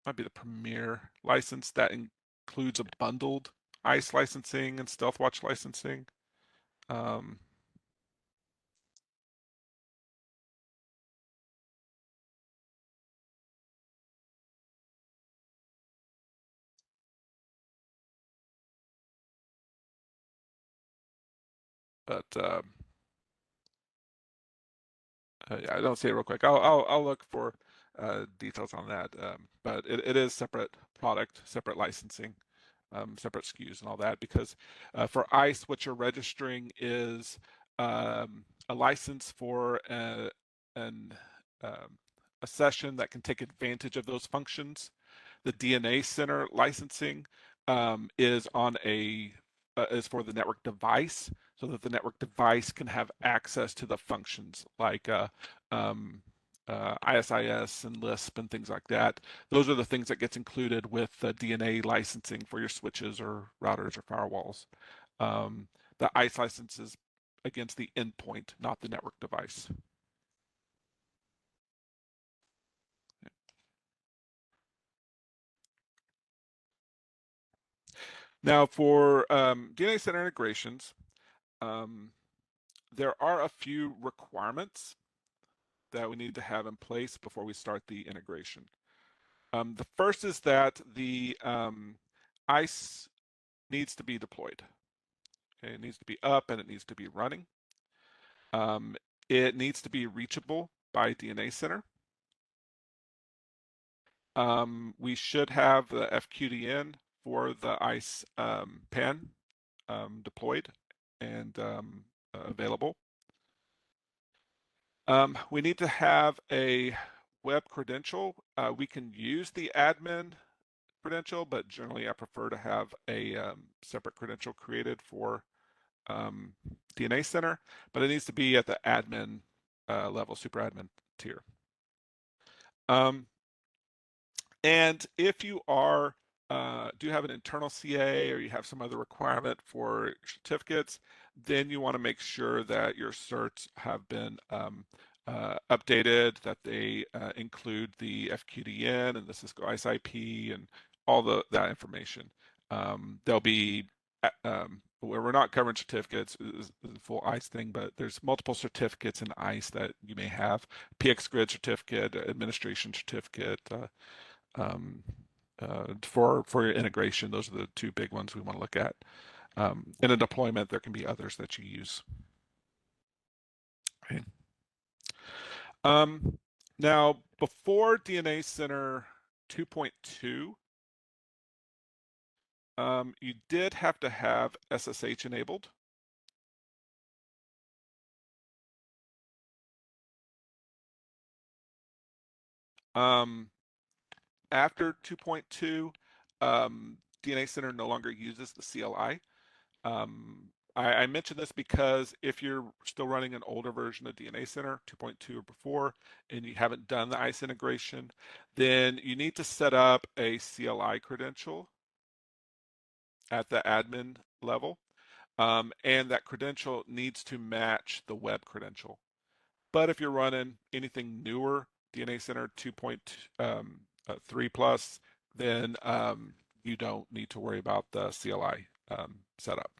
might be the Premier license that includes a bundled ICE licensing and StealthWatch licensing. Um, but yeah, I don't see it real quick. I'll look for details on that. But it is separate product, separate licensing, separate SKUs and all that. Because for ICE, what you're registering is a license for an a session that can take advantage of those functions. The DNA Center licensing is on a is for the network device, so that the network device can have access to the functions like ISIS and Lisp and things like that. Those are the things that gets included with the DNA licensing for your switches or routers or firewalls. The ICE license is against the endpoint, not the network device. Now for DNA Center integrations, um, there are a few requirements that we need to have in place before we start the integration. The first is that the ICE needs to be deployed. Okay, it needs to be up and it needs to be running. It needs to be reachable by DNA Center. We should have the FQDN for the ICE PAN deployed and available. We need to have a web credential. We can use the admin credential, but generally I prefer to have a separate credential created for DNA Center, but it needs to be at the admin level, super admin tier. And if you are do have an internal CA or you have some other requirement for certificates, then you want to make sure that your certs have been updated, that they include the FQDN and the Cisco ISE IP and all that information. There'll be where we're not covering certificates is the full ICE thing, but there's multiple certificates in ICE that you may have. PX Grid certificate, administration certificate, for your integration. Those are the two big ones we want to look at. In a deployment, there can be others that you use. Okay. Now, before DNA Center 2.2, you did have to have SSH enabled. After 2.2, DNA Center no longer uses the CLI. I mention this because if you're still running an older version of DNA Center 2.2 or before, and you haven't done the ICE integration, then you need to set up a CLI credential at the admin level, and that credential needs to match the web credential. But if you're running anything newer, DNA Center 2.3 plus, then you don't need to worry about the CLI setup.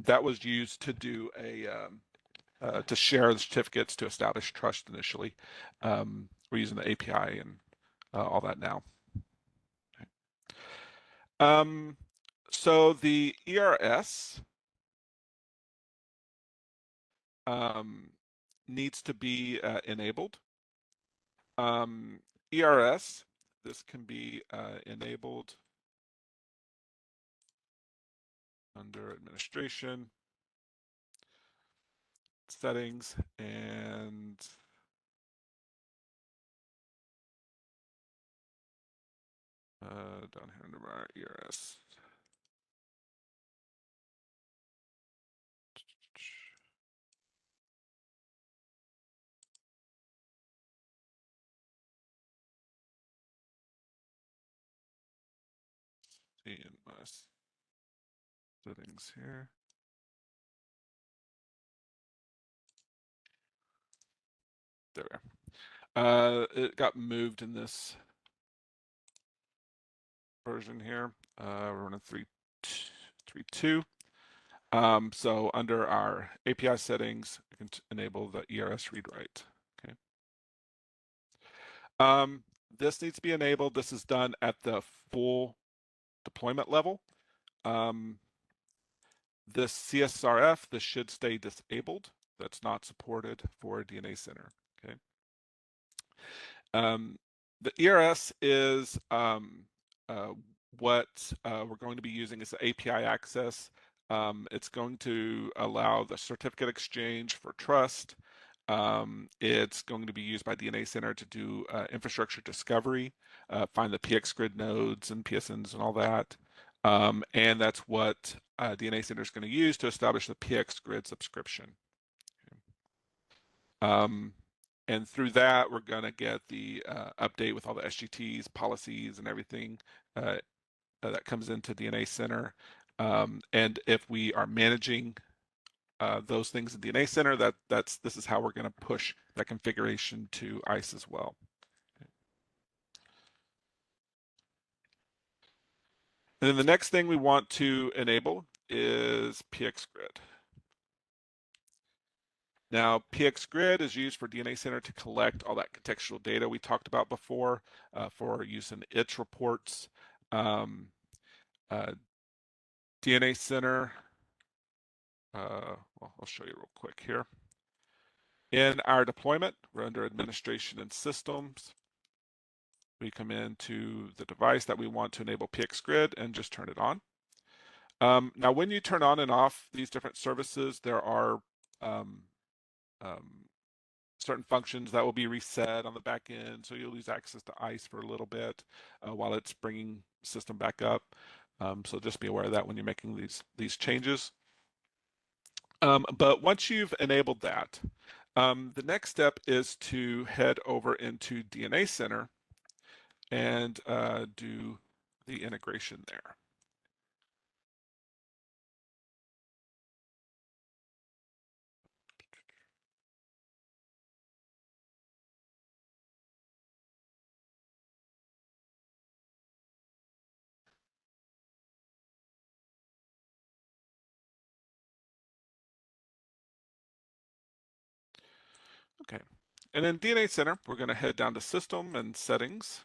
That was used to do to share the certificates to establish trust initially. We're using the API and all that now. Okay. So the ERS needs to be enabled. ERS, this can be enabled under administration, settings, and down here under our ERS. See in my settings here. There we are. It got moved in this version here. We're running 3.2. So under our API settings, we can enable the ERS read write. Okay. This needs to be enabled. This is done at the full deployment level. This CSRF, this should stay disabled. That's not supported for DNA Center. Okay. The ERS is what we're going to be using as the API access. It's going to allow the certificate exchange for trust. It's going to be used by DNA Center to do infrastructure discovery, find the PX grid nodes and PSNs and all that. And that's what DNA Center is going to use to establish the PX grid subscription. And through that, we're going to get the update with all the SGTs, policies, and everything that comes into DNA Center. And if we are managing those things in DNA Center, this is how we're going to push that configuration to ICE as well. Okay. And then the next thing we want to enable is PX Grid. Now, PX Grid is used for DNA Center to collect all that contextual data we talked about before for use in its reports. DNA Center well, I'll show you real quick here. In our deployment, we're under Administration and Systems. We come into the device that we want to enable PXGrid and just turn it on. Now, when you turn on and off these different services, there are um, certain functions that will be reset on the back end, so you'll lose access to ISE for a little bit while it's bringing the system back up. So just be aware of that when you're making these changes. But once you've enabled that, the next step is to head over into DNA Center and do the integration there. Okay, and in DNA Center, we're going to head down to System and Settings,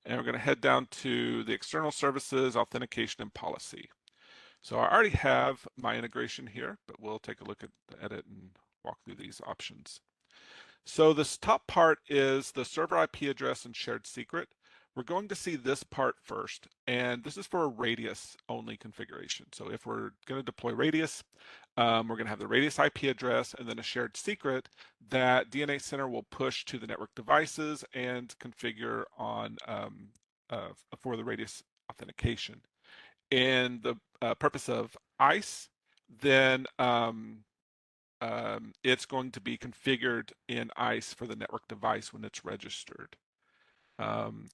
and we're going to head down to the External Services, Authentication, and Policy. So I already have my integration here, but we'll take a look at the edit and walk through these options. So this top part is the server IP address and shared secret. We're going to see this part first, and this is for a radius only configuration. So if we're going to deploy radius, we're going to have the radius IP address and then a shared secret that DNA Center will push to the network devices and configure on for the radius authentication. In the purpose of ISE, then it's going to be configured in ISE for the network device when it's registered.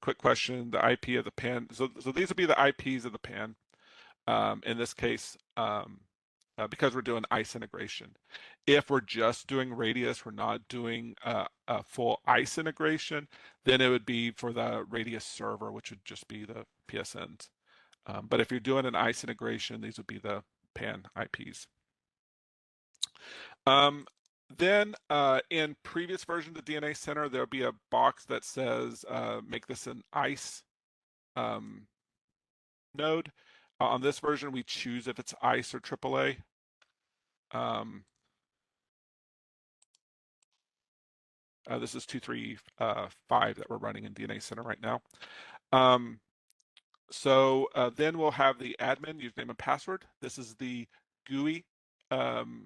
Quick question, the IP of the PAN. So these will be the IPs of the PAN. In this case, because we're doing ISE integration. If we're just doing radius, we're not doing a full ISE integration, then it would be for the radius server, which would just be the PSNs. But if you're doing an ISE integration, these would be the PAN IPs. Then in previous versions of DNA Center, there'll be a box that says make this an ISE node. On this version, we choose if it's ISE or AAA. This is 2.3.5 that we're running in DNA Center right now. So then we'll have the admin username and password. This is the GUI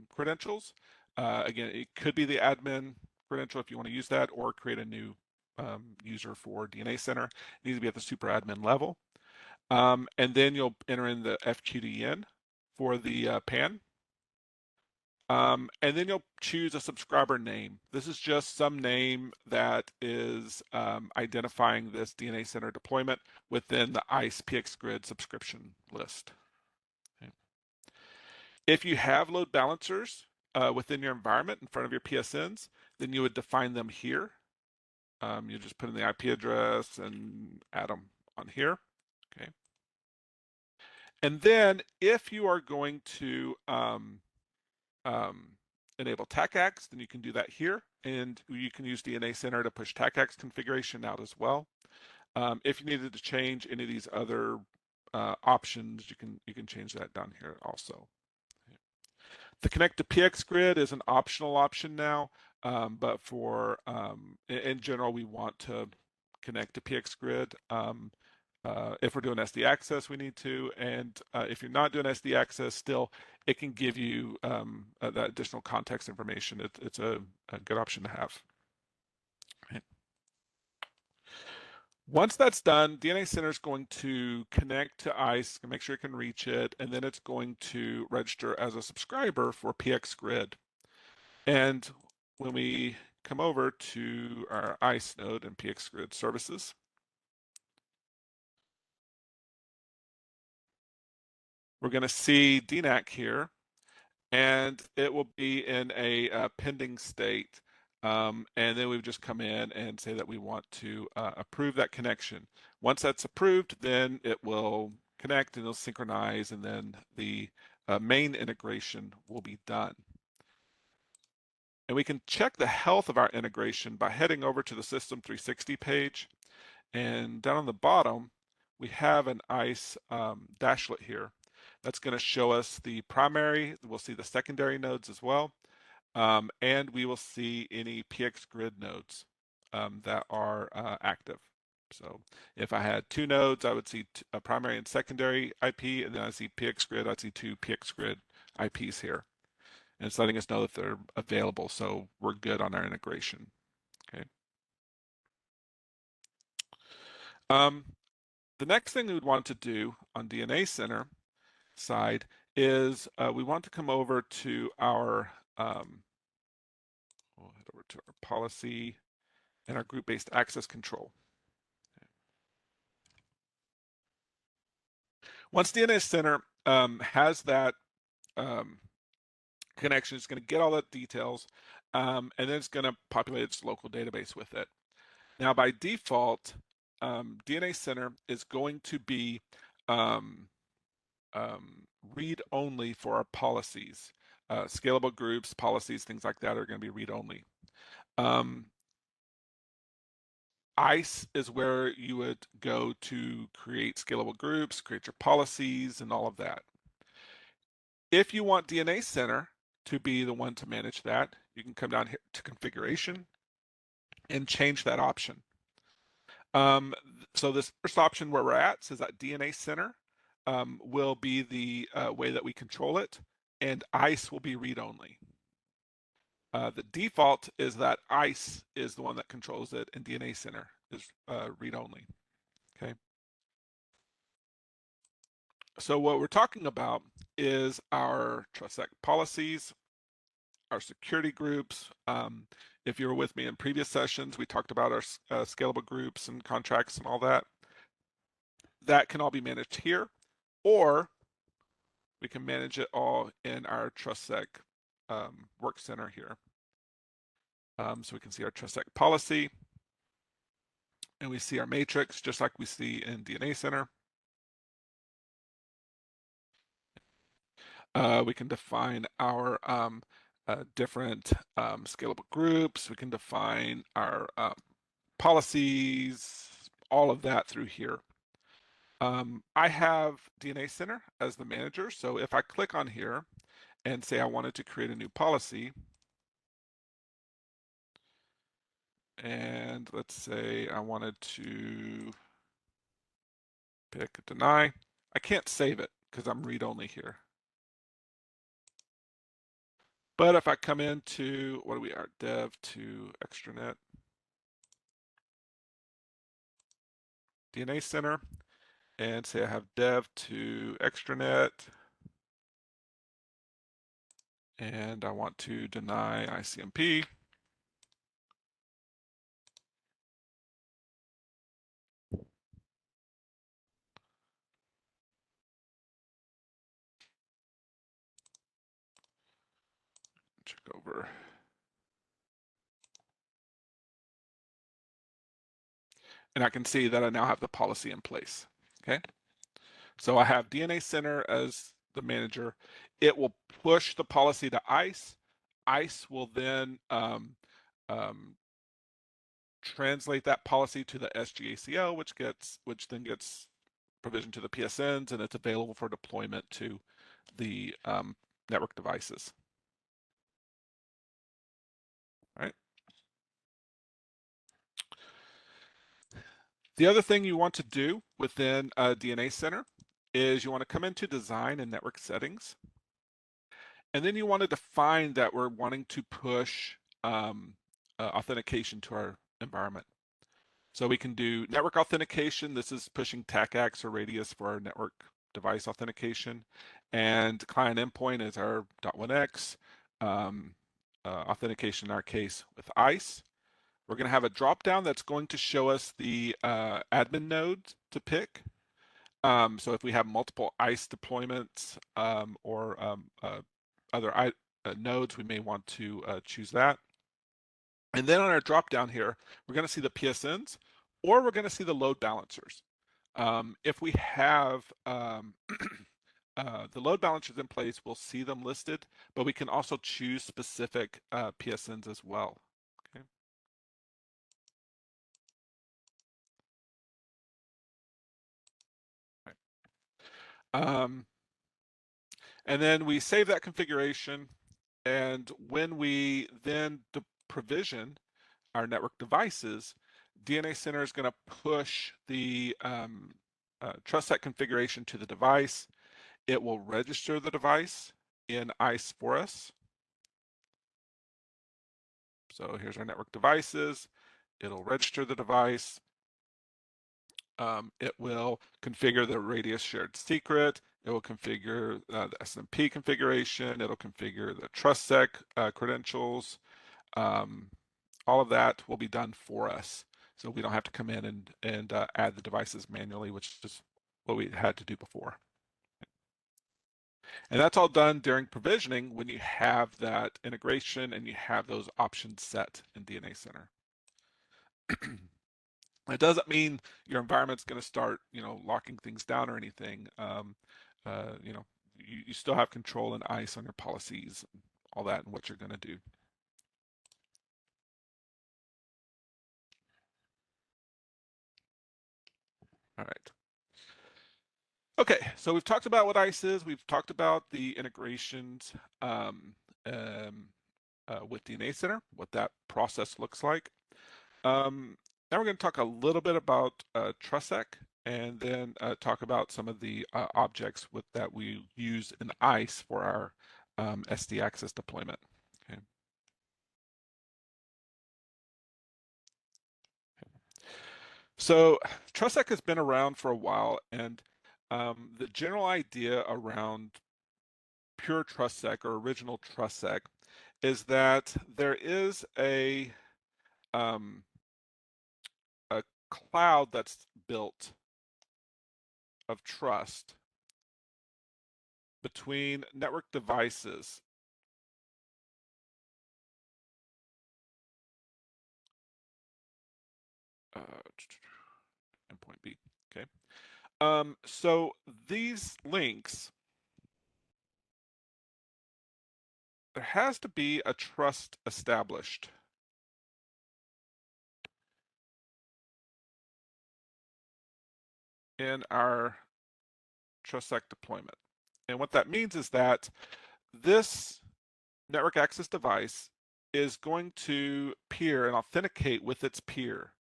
credentials. Again, it could be the admin credential if you want to use that, or create a new user for DNA Center. It needs to be at the super admin level. And then you'll enter in the FQDN for the PAN. And then you'll choose a subscriber name. This is just some name that is identifying this DNA Center deployment within the ISE PXGrid subscription list. Okay. If you have load balancers within your environment in front of your PSNs, then you would define them here. You just put in the IP address and add them on here. Okay. And then if you are going to enable TACACS, then you can do that here, and you can use DNA Center to push TACACS configuration out as well. If you needed to change any of these other options, you can change that down here also. The connect to PXGrid is an optional option now, but for in general, we want to connect to PXGrid. If we're doing SD access, we need to, and if you're not doing SD access, still, it can give you that additional context information. It's a good option to have. Right. Once that's done, DNA Center is going to connect to ISE, make sure it can reach it, and then it's going to register as a subscriber for PXGrid. And when we come over to our ISE node and PXGrid services, we're going to see DNAC here, and it will be in a pending state. And then we would just come in and say that we want to approve that connection. Once that's approved, then it will connect and it'll synchronize, and then the main integration will be done. And we can check the health of our integration by heading over to the System 360 page. And down on the bottom, we have an ISE dashlet here. That's going to show us the primary. We'll see the secondary nodes as well. And we will see any PX grid nodes that are active. So if I had two nodes, I would see a primary and secondary IP, and then I see PX grid, I'd see two PX grid IPs here. And it's letting us know that they're available, so we're good on our integration. Okay. The next thing we would want to do on DNA Center side is we want to come over to our we'll head over to our policy and our group-based access control. Once DNA Center has that connection, it's going to get all the details, and then it's going to populate its local database with it. Now, by default, DNA Center is going to be read-only for our policies. Scalable groups, policies, things like that are going to be read-only. ISE is where you would go to create scalable groups, create your policies, and all of that. If you want DNA Center to be the one to manage that, you can come down here to configuration and change that option. So this first option where we're at says that DNA Center will be the way that we control it, and ISE will be read-only. The default is that ISE is the one that controls it, and DNA Center is read-only. Okay. So what we're talking about is our TrustSec policies, our security groups. If you were with me in previous sessions, we talked about our scalable groups and contracts and all that. That can all be managed here, or we can manage it all in our TrustSec work center here. So we can see our TrustSec policy, and we see our matrix just like we see in DNA Center. We can define our different scalable groups. We can define our policies, all of that through here. I have DNA Center as the manager, so if I click on here and say I wanted to create a new policy, and let's say I wanted to pick deny, I can't save it because I'm read-only here. But if I come into, what do we are, dev to extranet, DNA Center, and say I have dev to extranet, and I want to deny ICMP. Check over. And I can see that I now have the policy in place. Okay. So I have DNA Center as the manager. It will push the policy to ICE. ICE will then translate that policy to the SGACL, which then gets provisioned to the PSNs, and it's available for deployment to the network devices. All right. The other thing you want to do within DNA Center is you want to come into design and network settings. And then you want to define that we're wanting to push authentication to our environment. So we can do network authentication. This is pushing TACACS or Radius for our network device authentication. And client endpoint is our .1x. Authentication in our case with ICE. We're going to have a drop-down that's going to show us the admin nodes to pick. So if we have multiple ICE deployments or other nodes, we may want to choose that. And then on our drop-down here, we're going to see the PSNs, or we're going to see the load balancers. If we have the load balancers in place, we'll see them listed, but we can also choose specific PSNs as well. Okay. And then we save that configuration. And when we then provision our network devices, DNA Center is going to push the TrustSec configuration to the device. It will register the device in ISE for us. So here's our network devices. It'll register the device. It will configure the radius shared secret. It will configure the SMP configuration. It'll configure the TrustSec credentials. All of that will be done for us. So we don't have to come in and add the devices manually, which is what we had to do before. And that's all done during provisioning when you have that integration and you have those options set in DNA Center. It doesn't mean your environment's going to start, locking things down or anything. You still have control and ISE on your policies, and all that, and what you're going to do. All right. Okay, so we've talked about what ISE is. We've talked about the integrations with DNA Center, what that process looks like. Now we're going to talk a little bit about TrustSec, and then talk about some of the objects that we use in ISE for our SD access deployment. Okay. So TrustSec has been around for a while, and the general idea around pure TrustSec or original TrustSec is that there is um, a cloud that's built of trust between network devices endpoint B. Okay. So these links, there has to be a trust established. In our TrustSec deployment. And what that means is that this network access device is going to peer and authenticate with its peer.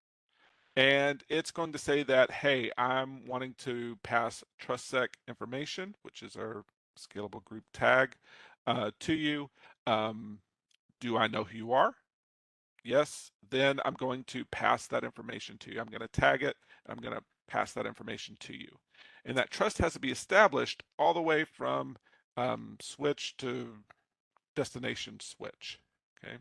And it's going to say that, hey, I'm wanting to pass TrustSec information, which is our scalable group tag, to you. Do I know who you are? Yes. Then I'm going to pass that information to you. I'm going to tag it. And I'm going to pass that information to you. And that trust has to be established all the way from switch to destination switch. Okay.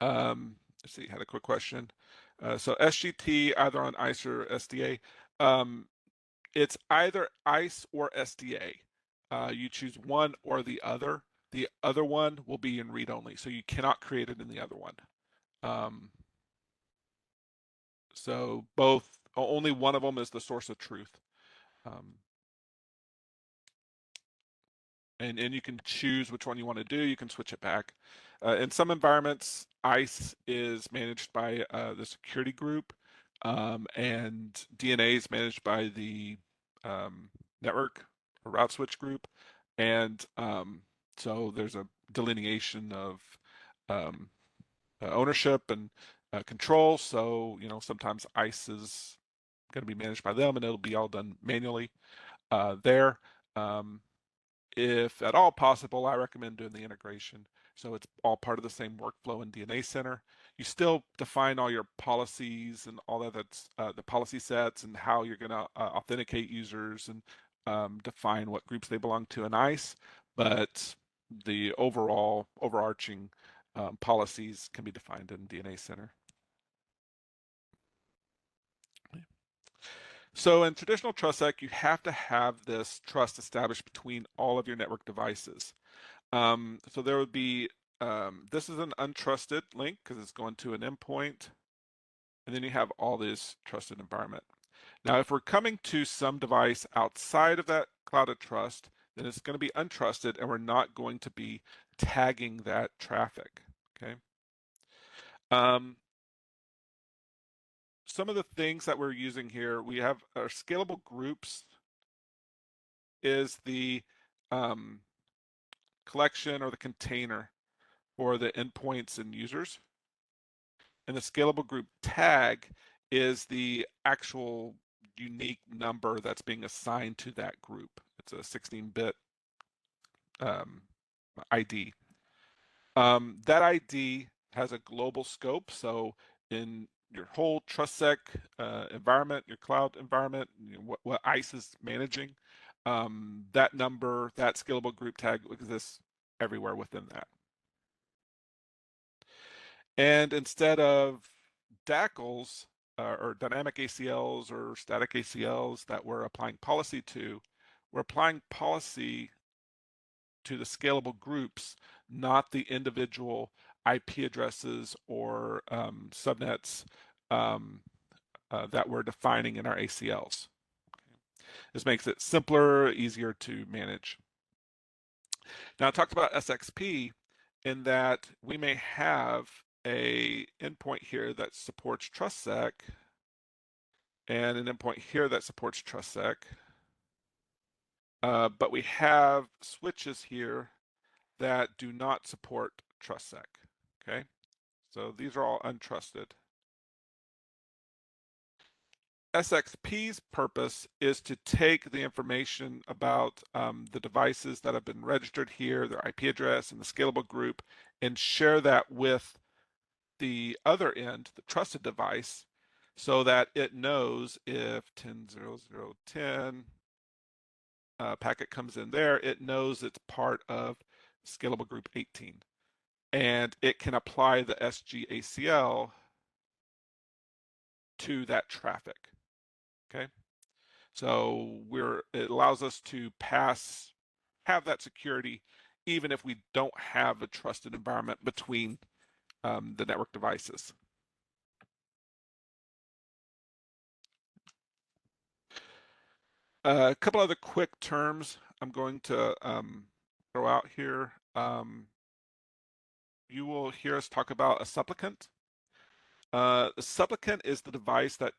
Let's see, had a quick question. So SGT either on ICE or SDA. It's either ICE or SDA. You choose one or the other. The other one will be in read only, so you cannot create it in the other one. So both, only one of them is the source of truth. And you can choose which one you want to do. You can switch it back. In some environments, ICE is managed by the security group, and DNA is managed by the network or route switch group. And so there's a delineation of ownership and control. So, sometimes ICE is going to be managed by them and it'll be all done manually there. If at all possible, I recommend doing the integration. So it's all part of the same workflow in DNA Center. You still define all your policies and all that. That's the policy sets and how you're going to authenticate users and define what groups they belong to in ICE. But the overarching policies can be defined in DNA Center. So in traditional TrustSec, you have to have this trust established between all of your network devices. So there would be, this is an untrusted link because it's going to an endpoint. And then you have all this trusted environment. Now, if we're coming to some device outside of that cloud of trust, then it's going to be untrusted and we're not going to be tagging that traffic, okay? Some of the things that we're using here, we have our scalable groups is the collection or the container for the endpoints and users. And the scalable group tag is the actual unique number that's being assigned to that group. It's a 16-bit ID. That ID has a global scope. So in your whole TrustSec environment, your cloud environment, what ISE is managing, that number, that scalable group tag exists everywhere within that. And instead of DACLs or dynamic ACLs or static ACLs that we're applying policy to, we're applying policy to the scalable groups, not the individual IP addresses or subnets that we're defining in our ACLs. This makes it simpler, easier to manage. Now, I talked about SXP in that we may have a endpoint here that supports TrustSec and an endpoint here that supports TrustSec. But we have switches here that do not support TrustSec. Okay, so these are all untrusted. SXP's purpose is to take the information about the devices that have been registered here, their IP address, and the scalable group, and share that with the other end, the trusted device, so that it knows if 10.0.0.10 packet comes in there, it knows it's part of scalable group 18. And it can apply the SGACL to that traffic. Okay. So it allows us to have that security even if we don't have a trusted environment between the network devices. A couple other quick terms I'm going to throw out here. You will hear us talk about a supplicant. A supplicant is the device that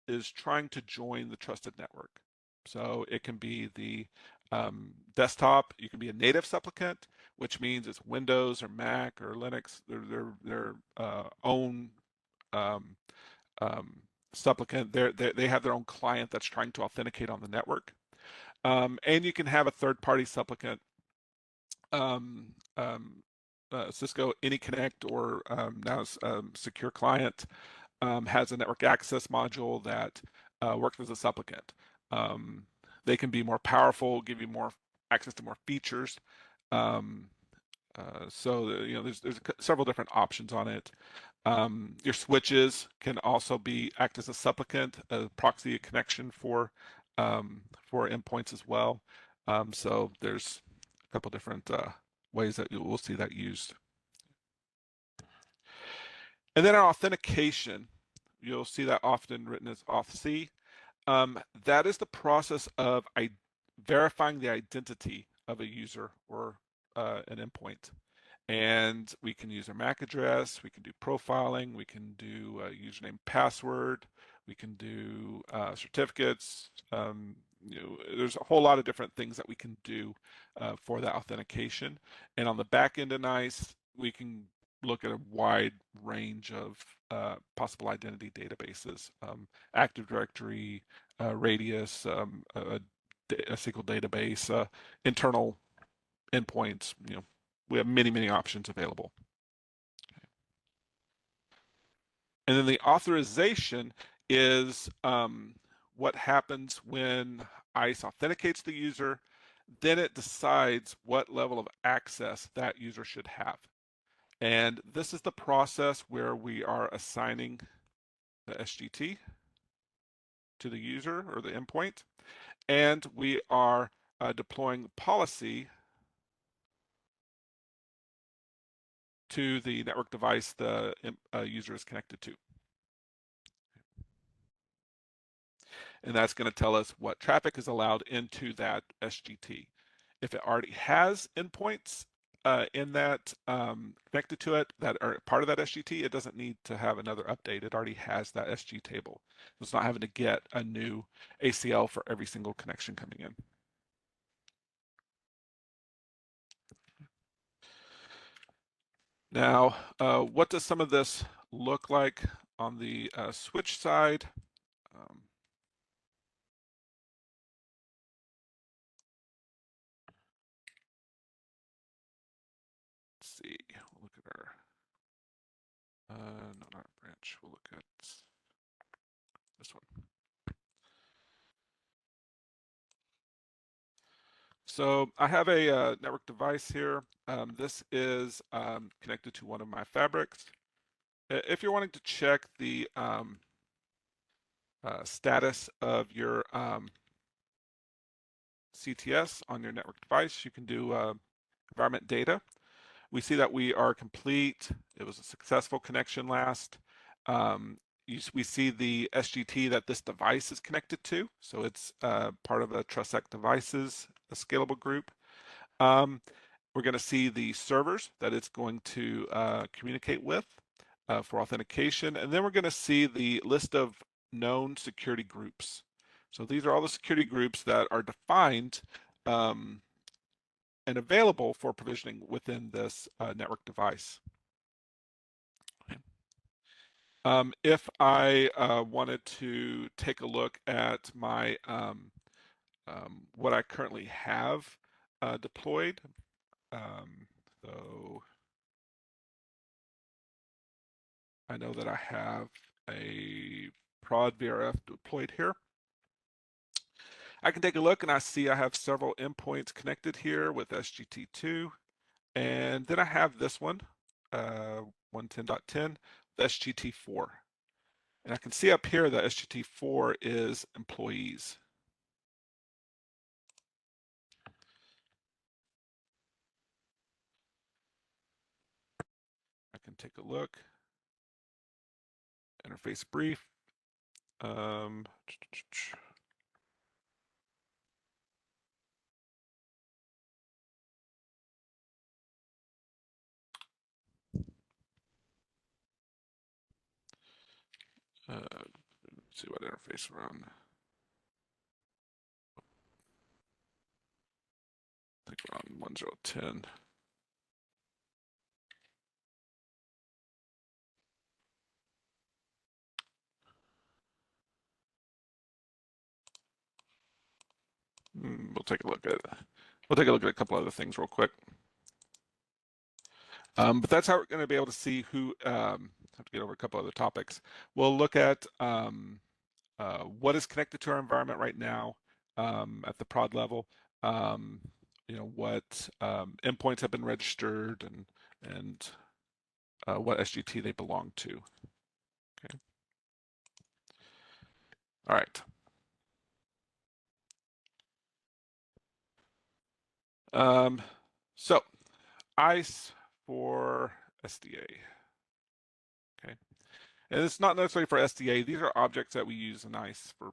is trying to join the trusted network. So it can be the desktop. You can be a native supplicant, which means it's Windows or Mac or Linux, their own supplicant. They have their own client that's trying to authenticate on the network. And you can have a third-party supplicant, Cisco AnyConnect or now Secure Client has a network access module that works as a supplicant. They can be more powerful, give you more access to more features. So there's several different options on it. Your switches can also act as a supplicant, a proxy connection for endpoints as well. So there's a couple different ways that you will see that used. And then our authentication, you'll see that often written as auth-c. That is the process of verifying the identity of a user or an endpoint. And we can use our MAC address, we can do profiling, we can do username, password, we can do certificates. There's a whole lot of different things that we can do for that authentication. And on the back end of NICE, we can look at a wide range of possible identity databases, Active Directory, Radius, a SQL database, internal endpoints. We have many options available. And then the authorization is what happens when ISE authenticates the user. Then it decides what level of access that user should have. And this is the process where we are assigning the SGT to the user or the endpoint, and we are deploying policy to the network device the user is connected to. And that's going to tell us what traffic is allowed into that SGT. If it already has endpoints in that connected to it that are part of that SGT, it doesn't need to have another update. It already has that SG table. So it's not having to get a new ACL for every single connection coming in. Now, what does some of this look like on the switch side? Um, let's see, we'll look at our, no, not our branch, we'll look at this one. So I have a network device here. This is connected to one of my fabrics. If you're wanting to check the status of your CTS on your network device, you can do environment data. We see that we are complete. It was a successful connection last. We see the SGT that this device is connected to. So it's part of a TrustSec devices, a scalable group. We're going to see the servers that it's going to communicate with for authentication. And then we're going to see the list of known security groups. So these are all the security groups that are defined and available for provisioning within this network device. Okay. If I wanted to take a look at my what I currently have deployed, so I know that I have a prod VRF deployed here. I can take a look and I see I have several endpoints connected here with SGT2. And then I have this one, 110.10, SGT4. And I can see up here that SGT4 is employees. I can take a look, interface brief. Let's see what interface we're on. I think we're on 1010. We'll take a look at a couple other things real quick. But that's how we're going to be able to see who. Have to get over a couple other topics. We'll look at what is connected to our environment right now at the prod level. What endpoints have been registered and what SGT they belong to. Okay. All right. So ISE for SDA. Okay. And it's not necessarily for SDA. These are objects that we use in ISE for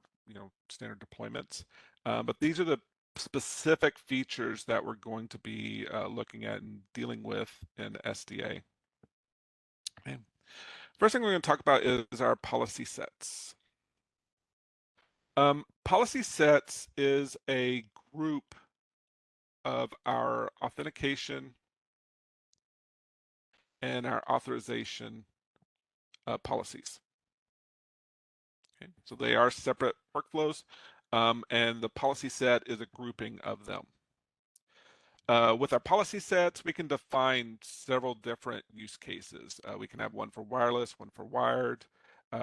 standard deployments. But these are the specific features that we're going to be looking at and dealing with in SDA. Okay. First thing we're going to talk about is our policy sets. Policy sets is a group of our authentication and our authorization policies. Okay. So they are separate workflows, and the policy set is a grouping of them. With our policy sets, we can define several different use cases. We can have one for wireless, one for wired.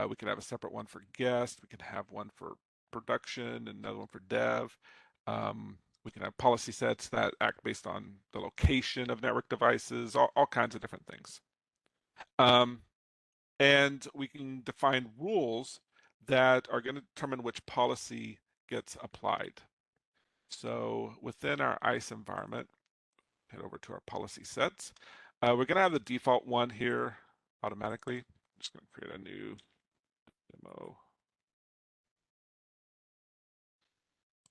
We can have a separate one for guest. We can have one for production, and another one for dev. We can have policy sets that act based on the location of network devices, all kinds of different things. And we can define rules that are going to determine which policy gets applied. So within our ISE environment, head over to our policy sets. We're going to have the default one here automatically. I'm just going to create a new demo.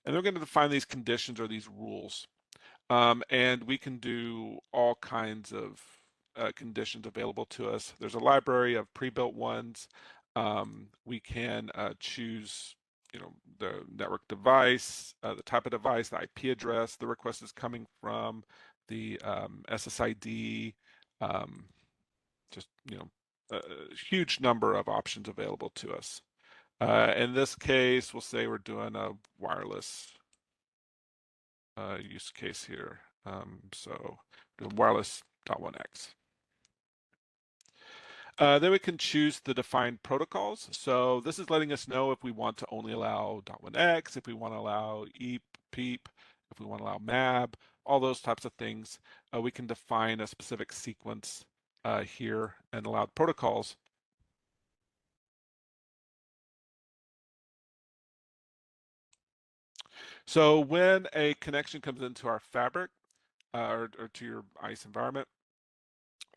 And we're going to define these conditions or these rules. And we can do all kinds of conditions available to us. There's a library of pre-built ones. We can choose the network device, the type of device, the IP address the request is coming from, the SSID, just, a huge number of options available to us. In this case, we'll say we're doing a wireless use case here. So doing wireless .1x. Then we can choose the defined protocols. So this is letting us know if we want to only allow .1x, if we want to allow EAP, PEEP, if we want to allow MAB, all those types of things. We can define a specific sequence here and allowed protocols. So when a connection comes into our fabric or to your ISE environment,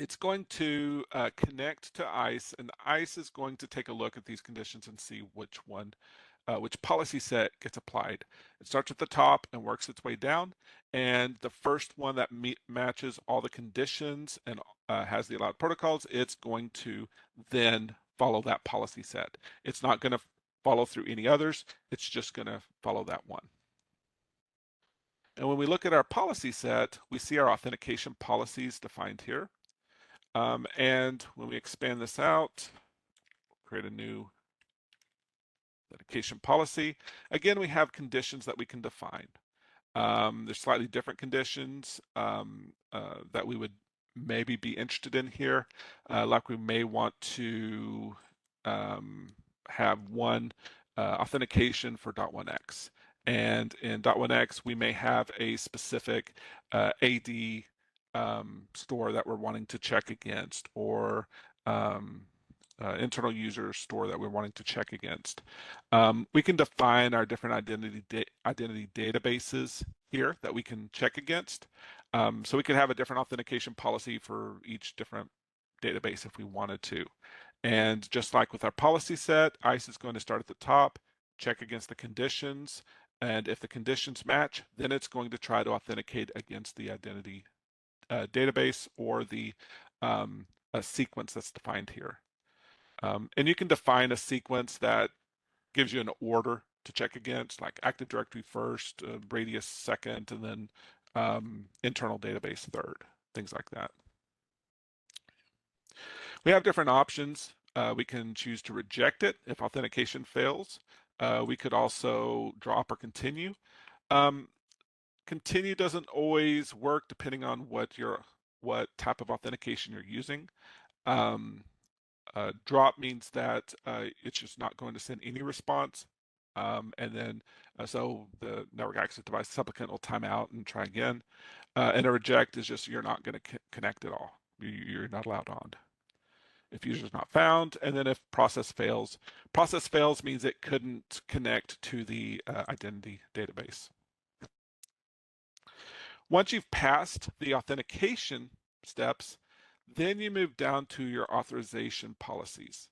it's going to connect to ISE, and ISE is going to take a look at these conditions and see which policy set gets applied. It starts at the top and works its way down, and the first one that matches all the conditions and has the allowed protocols, it's going to then follow that policy set. It's not going to follow through any others. It's just going to follow that one. And when we look at our policy set, we see our authentication policies defined here. And when we expand this out, create a new authentication policy, again, we have conditions that we can define. There's slightly different conditions that we would maybe be interested in here. Like we may want to have one authentication for .1x. And in .1x, we may have a specific AD store that we're wanting to check against, or internal user store that we're wanting to check against. We can define our different identity databases here that we can check against. So we could have a different authentication policy for each different database if we wanted to. And just like with our policy set, ISE is going to start at the top, check against the conditions, and if the conditions match, then it's going to try to authenticate against the identity database or the a sequence that's defined here. And you can define a sequence that gives you an order to check against, like Active Directory first, radius second, and then internal database third, things like that. We have different options. We can choose to reject it if authentication fails. We could also drop or continue. Continue doesn't always work depending on what type of authentication you're using. Drop means that it's just not going to send any response. And then, so the network access device supplicant will time out and try again. And a reject is just you're not going to connect at all. You're not allowed on. If user is not found, and then if process fails means it couldn't connect to the identity database. Once you've passed the authentication steps, then you move down to your authorization policies.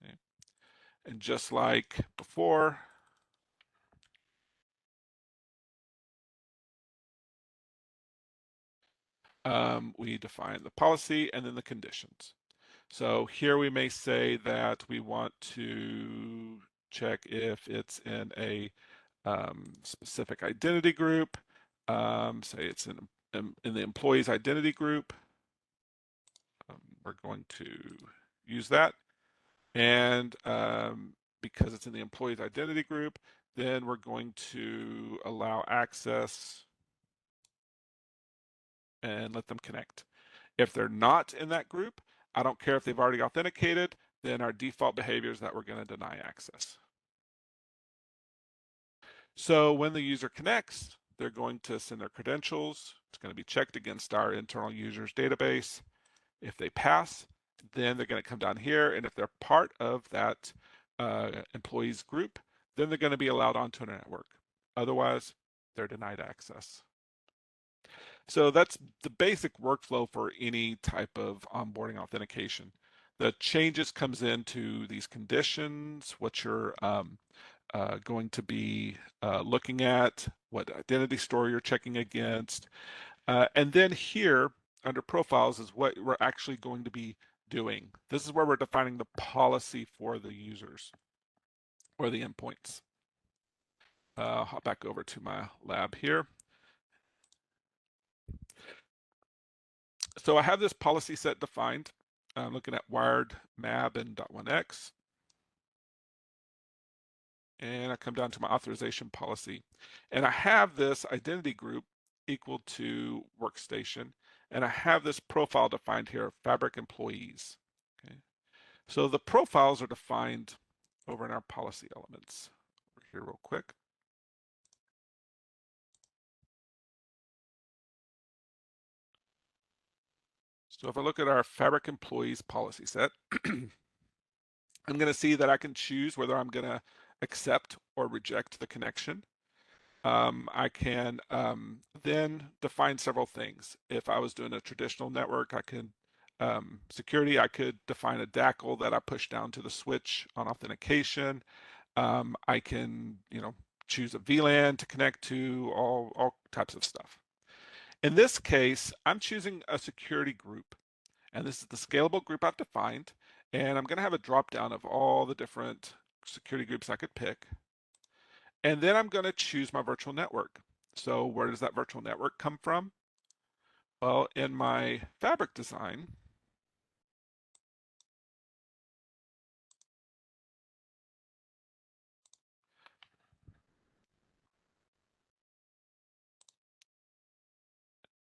Okay? And just like before, we define the policy and then the conditions. So here we may say that we want to check if it's in a specific identity group. Say it's in the employee's identity group. We're going to use that. And because it's in the employee's identity group, then we're going to allow access and let them connect. If they're not in that group, I don't care if they've already authenticated, then our default behavior is that we're going to deny access. So when the user connects, they're going to send their credentials. It's going to be checked against our internal users database. If they pass, then they're going to come down here, and if they're part of that employees group, then they're going to be allowed onto a network. Otherwise, they're denied access. So that's the basic workflow for any type of onboarding authentication. The changes comes into these conditions, what you're going to be looking at, what identity store you're checking against. And then here under profiles is what we're actually going to be doing. This is where we're defining the policy for the users or the endpoints. Hop back over to my lab here. So I have this policy set defined. I'm looking at wired, MAB, and .1x. And I come down to my authorization policy. And I have this identity group equal to workstation. And I have this profile defined here, fabric employees. Okay. So the profiles are defined over in our policy elements. Over here real quick. So if I look at our fabric employees policy set, I'm going to see that I can choose whether I'm going to accept or reject the connection. I can then define several things. If I was doing a traditional network, I could security, I could define a DACL that I push down to the switch on authentication. I can, choose a VLAN to connect to, all types of stuff. In this case, I'm choosing a security group, and this is the scalable group I've defined, and I'm going to have a drop down of all the different security groups I could pick. And then I'm going to choose my virtual network. So where does that virtual network come from? Well, in my fabric design,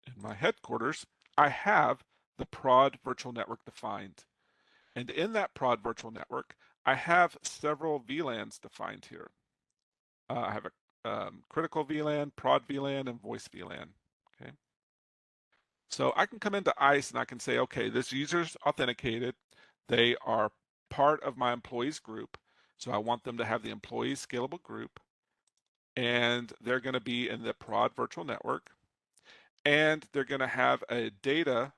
in my headquarters, I have the prod virtual network defined. And in that prod virtual network, I have several VLANs defined here. I have a critical VLAN, prod VLAN, and voice VLAN. Okay. So I can come into ISE and I can say, okay, this user's authenticated. They are part of my employees group. So I want them to have the employees scalable group, and they're going to be in the prod virtual network, and they're going to have a data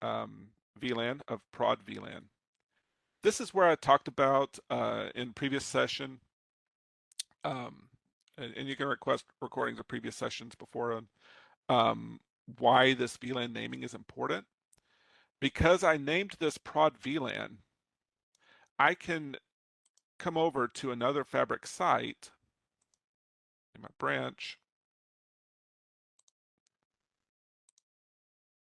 VLAN of prod VLAN. This is where I talked about in previous session, and you can request recordings of previous sessions before why this VLAN naming is important. Because I named this prod VLAN, I can come over to another fabric site in my branch,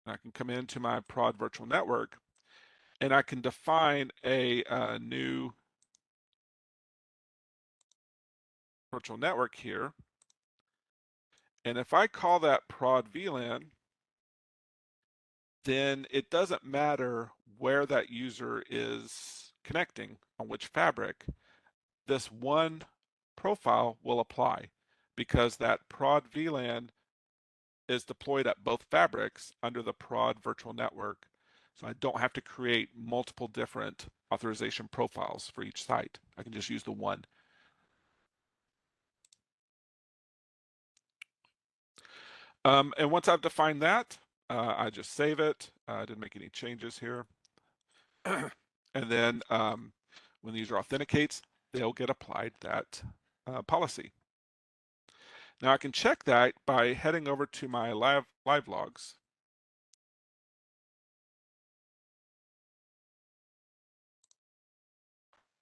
and I can come into my prod virtual network, and I can define a new virtual network here. And if I call that prod VLAN, then it doesn't matter where that user is connecting on which fabric. This one profile will apply because that prod VLAN is deployed at both fabrics under the prod virtual network. So I don't have to create multiple different authorization profiles for each site. I can just use the one. And once I've defined that, I just save it. I didn't make any changes here. And then when the user authenticates, they'll get applied that policy. Now I can check that by heading over to my live logs.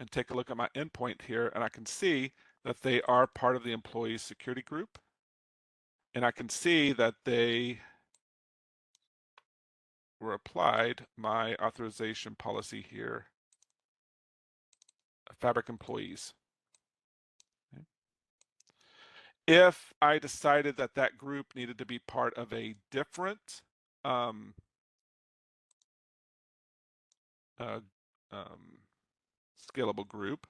And take a look at my endpoint here, and I can see that they are part of the employee security group. And I can see that they were applied my authorization policy here, fabric employees. Okay. If I decided that that group needed to be part of a different uh, um, scalable group,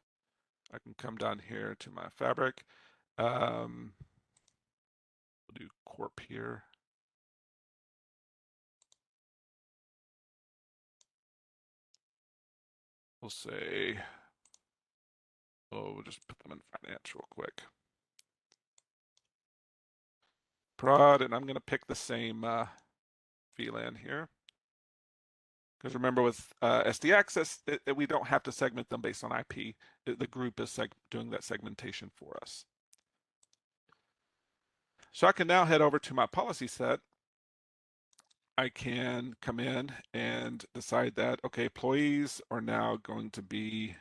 I can come down here to my fabric. We'll do corp here. We'll say, we'll just put them in finance real quick. Prod, and I'm going to pick the same VLAN here. Because remember with SD access, we don't have to segment them based on IP. The group is doing that segmentation for us. So I can now head over to my policy set. I can come in and decide that, okay, employees are now going to be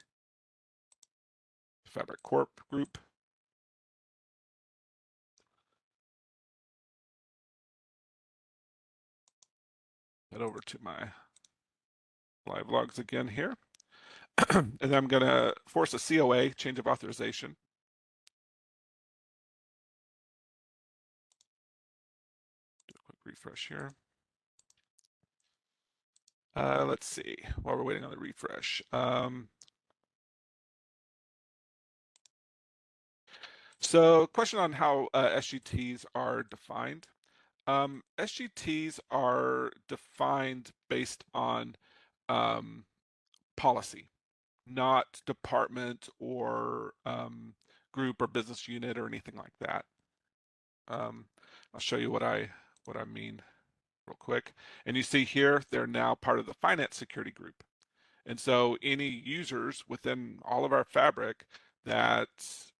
Fabric Corp group. Head over to my live logs again here. And then I'm going to force a COA, change of authorization. Do a quick refresh here. Let's see, while we're waiting on the refresh. So question on how SGTs are defined. SGTs are defined based on policy, not department or group or business unit or anything like that. I'll show you what I mean real quick. And you see here, they're now part of the finance security group. And so any users within all of our fabric that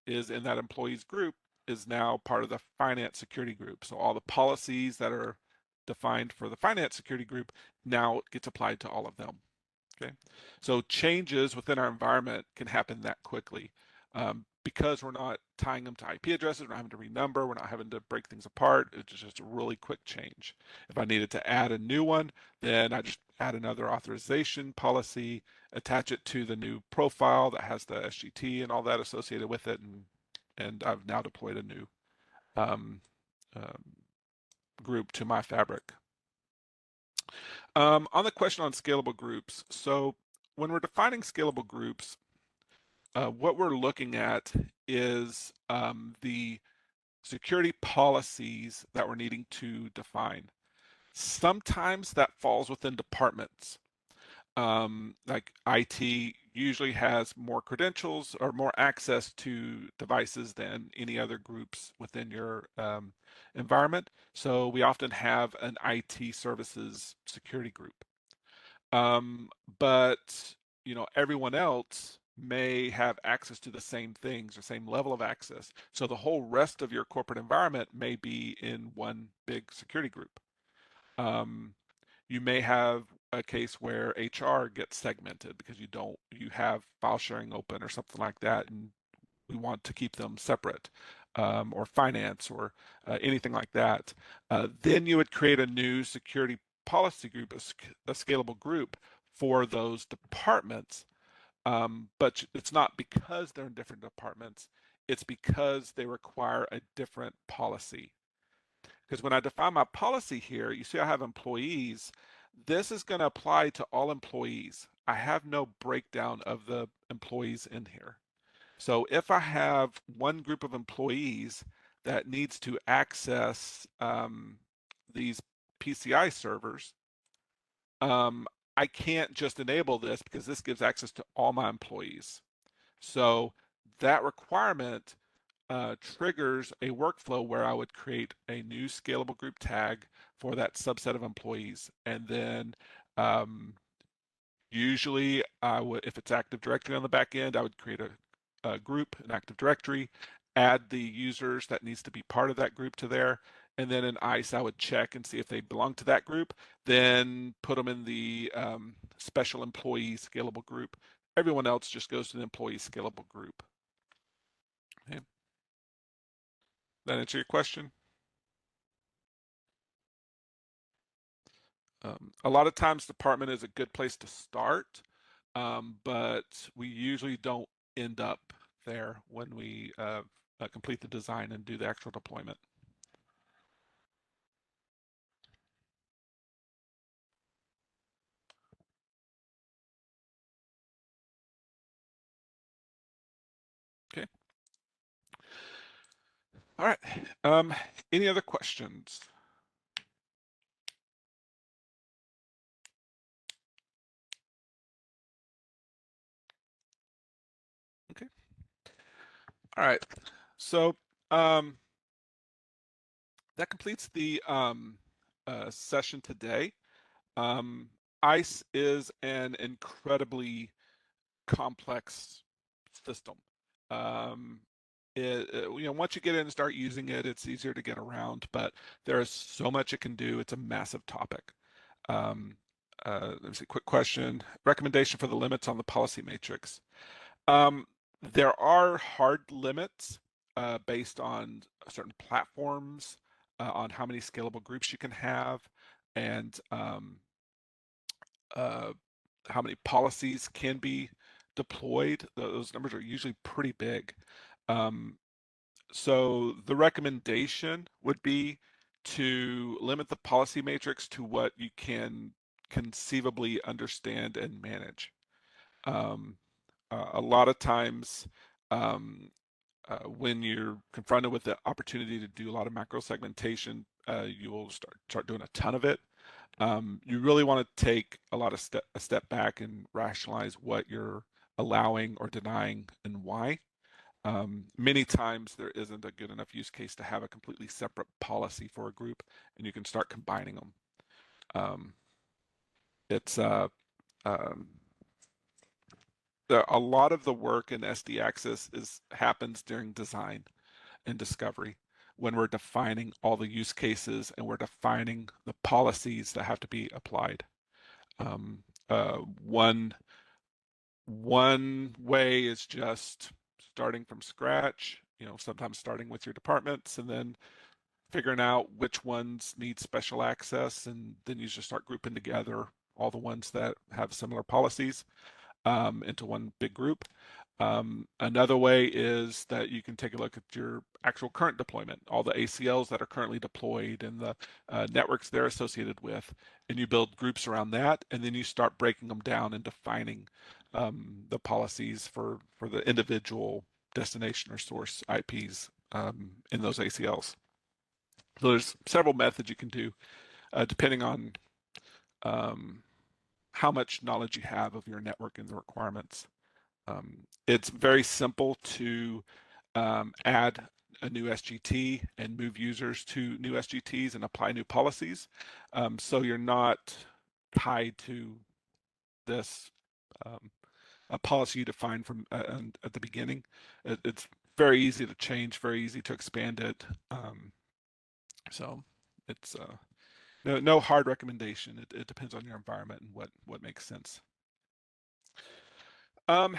is in that employees group is now part of the finance security group. So all the policies that are defined for the finance security group now gets applied to all of them. Okay, so changes within our environment can happen that quickly because we're not tying them to IP addresses, we're not having to renumber, we're not having to break things apart. It's just a really quick change. If I needed to add a new one, then I just add another authorization policy, attach it to the new profile that has the SGT and all that associated with it, and I've now deployed a new um, um, group to my fabric. On the question on scalable groups, so when we're defining scalable groups, what we're looking at is the security policies that we're needing to define. Sometimes that falls within departments. Like IT usually has more credentials or more access to devices than any other groups within your environment. So we often have an IT services security group. Um, but everyone else may have access to the same things or same level of access. So the whole rest of your corporate environment may be in one big security group. Um, you may have a case where HR gets segmented because you have file sharing open or something like that, and we want to keep them separate, or finance or anything like that. Then you would create a new security policy group, a scalable group for those departments. But it's not because they're in different departments, it's because they require a different policy. Because when I define my policy here, you see I have employees. This is going to apply to all employees. I have no breakdown of the employees in here. So if I have one group of employees that needs to access these PCI servers, I can't just enable this because this gives access to all my employees. So that requirement triggers a workflow where I would create a new scalable group tag for that subset of employees. And then usually I would, if it's Active Directory on the back end, I would create a group, an Active Directory, add the users that needs to be part of that group to there. And then in ISE, I would check and see if they belong to that group, then put them in the special employee scalable group. Everyone else just goes to the employee scalable group. Okay. That answer your question? A lot of times department is a good place to start, but we usually don't end up there when we complete the design and do the actual deployment. Okay. All right. Any other questions? Okay. All right. So that completes the session today. ICE is an incredibly complex system. Um, once you get in and start using it, it's easier to get around, but there is so much it can do. It's a massive topic. Um, let me see, quick question. Recommendation for the limits on the policy matrix. Um, there are hard limits based on certain platforms, on how many scalable groups you can have, and uh, how many policies can be deployed. Those numbers are usually pretty big. So the recommendation would be to limit the policy matrix to what you can conceivably understand and manage. A lot of times, um, when you're confronted with the opportunity to do a lot of macro segmentation, you will start doing a ton of it. You really want to take a step back and rationalize what you're allowing or denying and why. Many times there isn't a good enough use case to have a completely separate policy for a group, and you can start combining them. Um, it's um, a lot of the work in SD Access happens during design and discovery when we're defining all the use cases and we're defining the policies that have to be applied. Um, uh, one one way is just starting from scratch. Sometimes starting with your departments and then figuring out which ones need special access, and then you just start grouping together all the ones that have similar policies into one big group. Another way is that you can take a look at your actual current deployment, all the ACLs that are currently deployed and the networks they're associated with, and you build groups around that, and then you start breaking them down and defining the policies for the individual destination or source IPs in those ACLs. So there's several methods you can do depending on how much knowledge you have of your network and the requirements. It's very simple to add a new SGT and move users to new SGTs and apply new policies. So you're not tied to this a policy you define from at the beginning. It's very easy to change, very easy to expand it. So it's no hard recommendation. It depends on your environment and what makes sense. As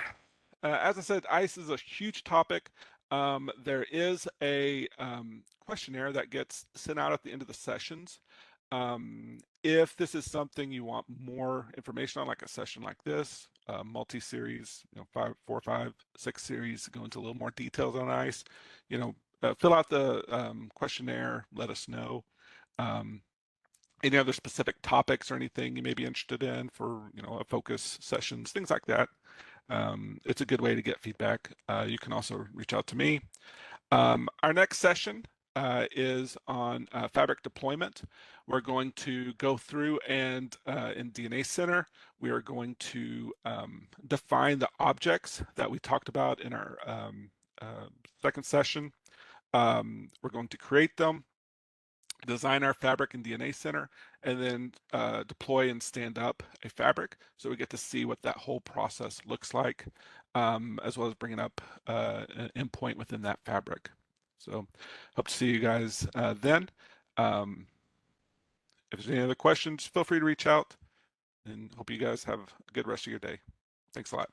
I said, ICE is a huge topic. There is a questionnaire that gets sent out at the end of the sessions. If this is something you want more information on, like a session like this, multi-series, 4, 5, 6 series, go into a little more details on ICE, fill out the questionnaire, let us know. Any other specific topics or anything you may be interested in for, a focus sessions, things like that. It's a good way to get feedback. You can also reach out to me. Our next session is on fabric deployment. We're going to go through and in DNA Center, we are going to define the objects that we talked about in our second session. We're going to create them, design our fabric in DNA Center, and then deploy and stand up a fabric. So we get to see what that whole process looks like, as well as bringing up an endpoint within that fabric. So hope to see you guys then. If there's any other questions, feel free to reach out, and hope you guys have a good rest of your day. Thanks a lot.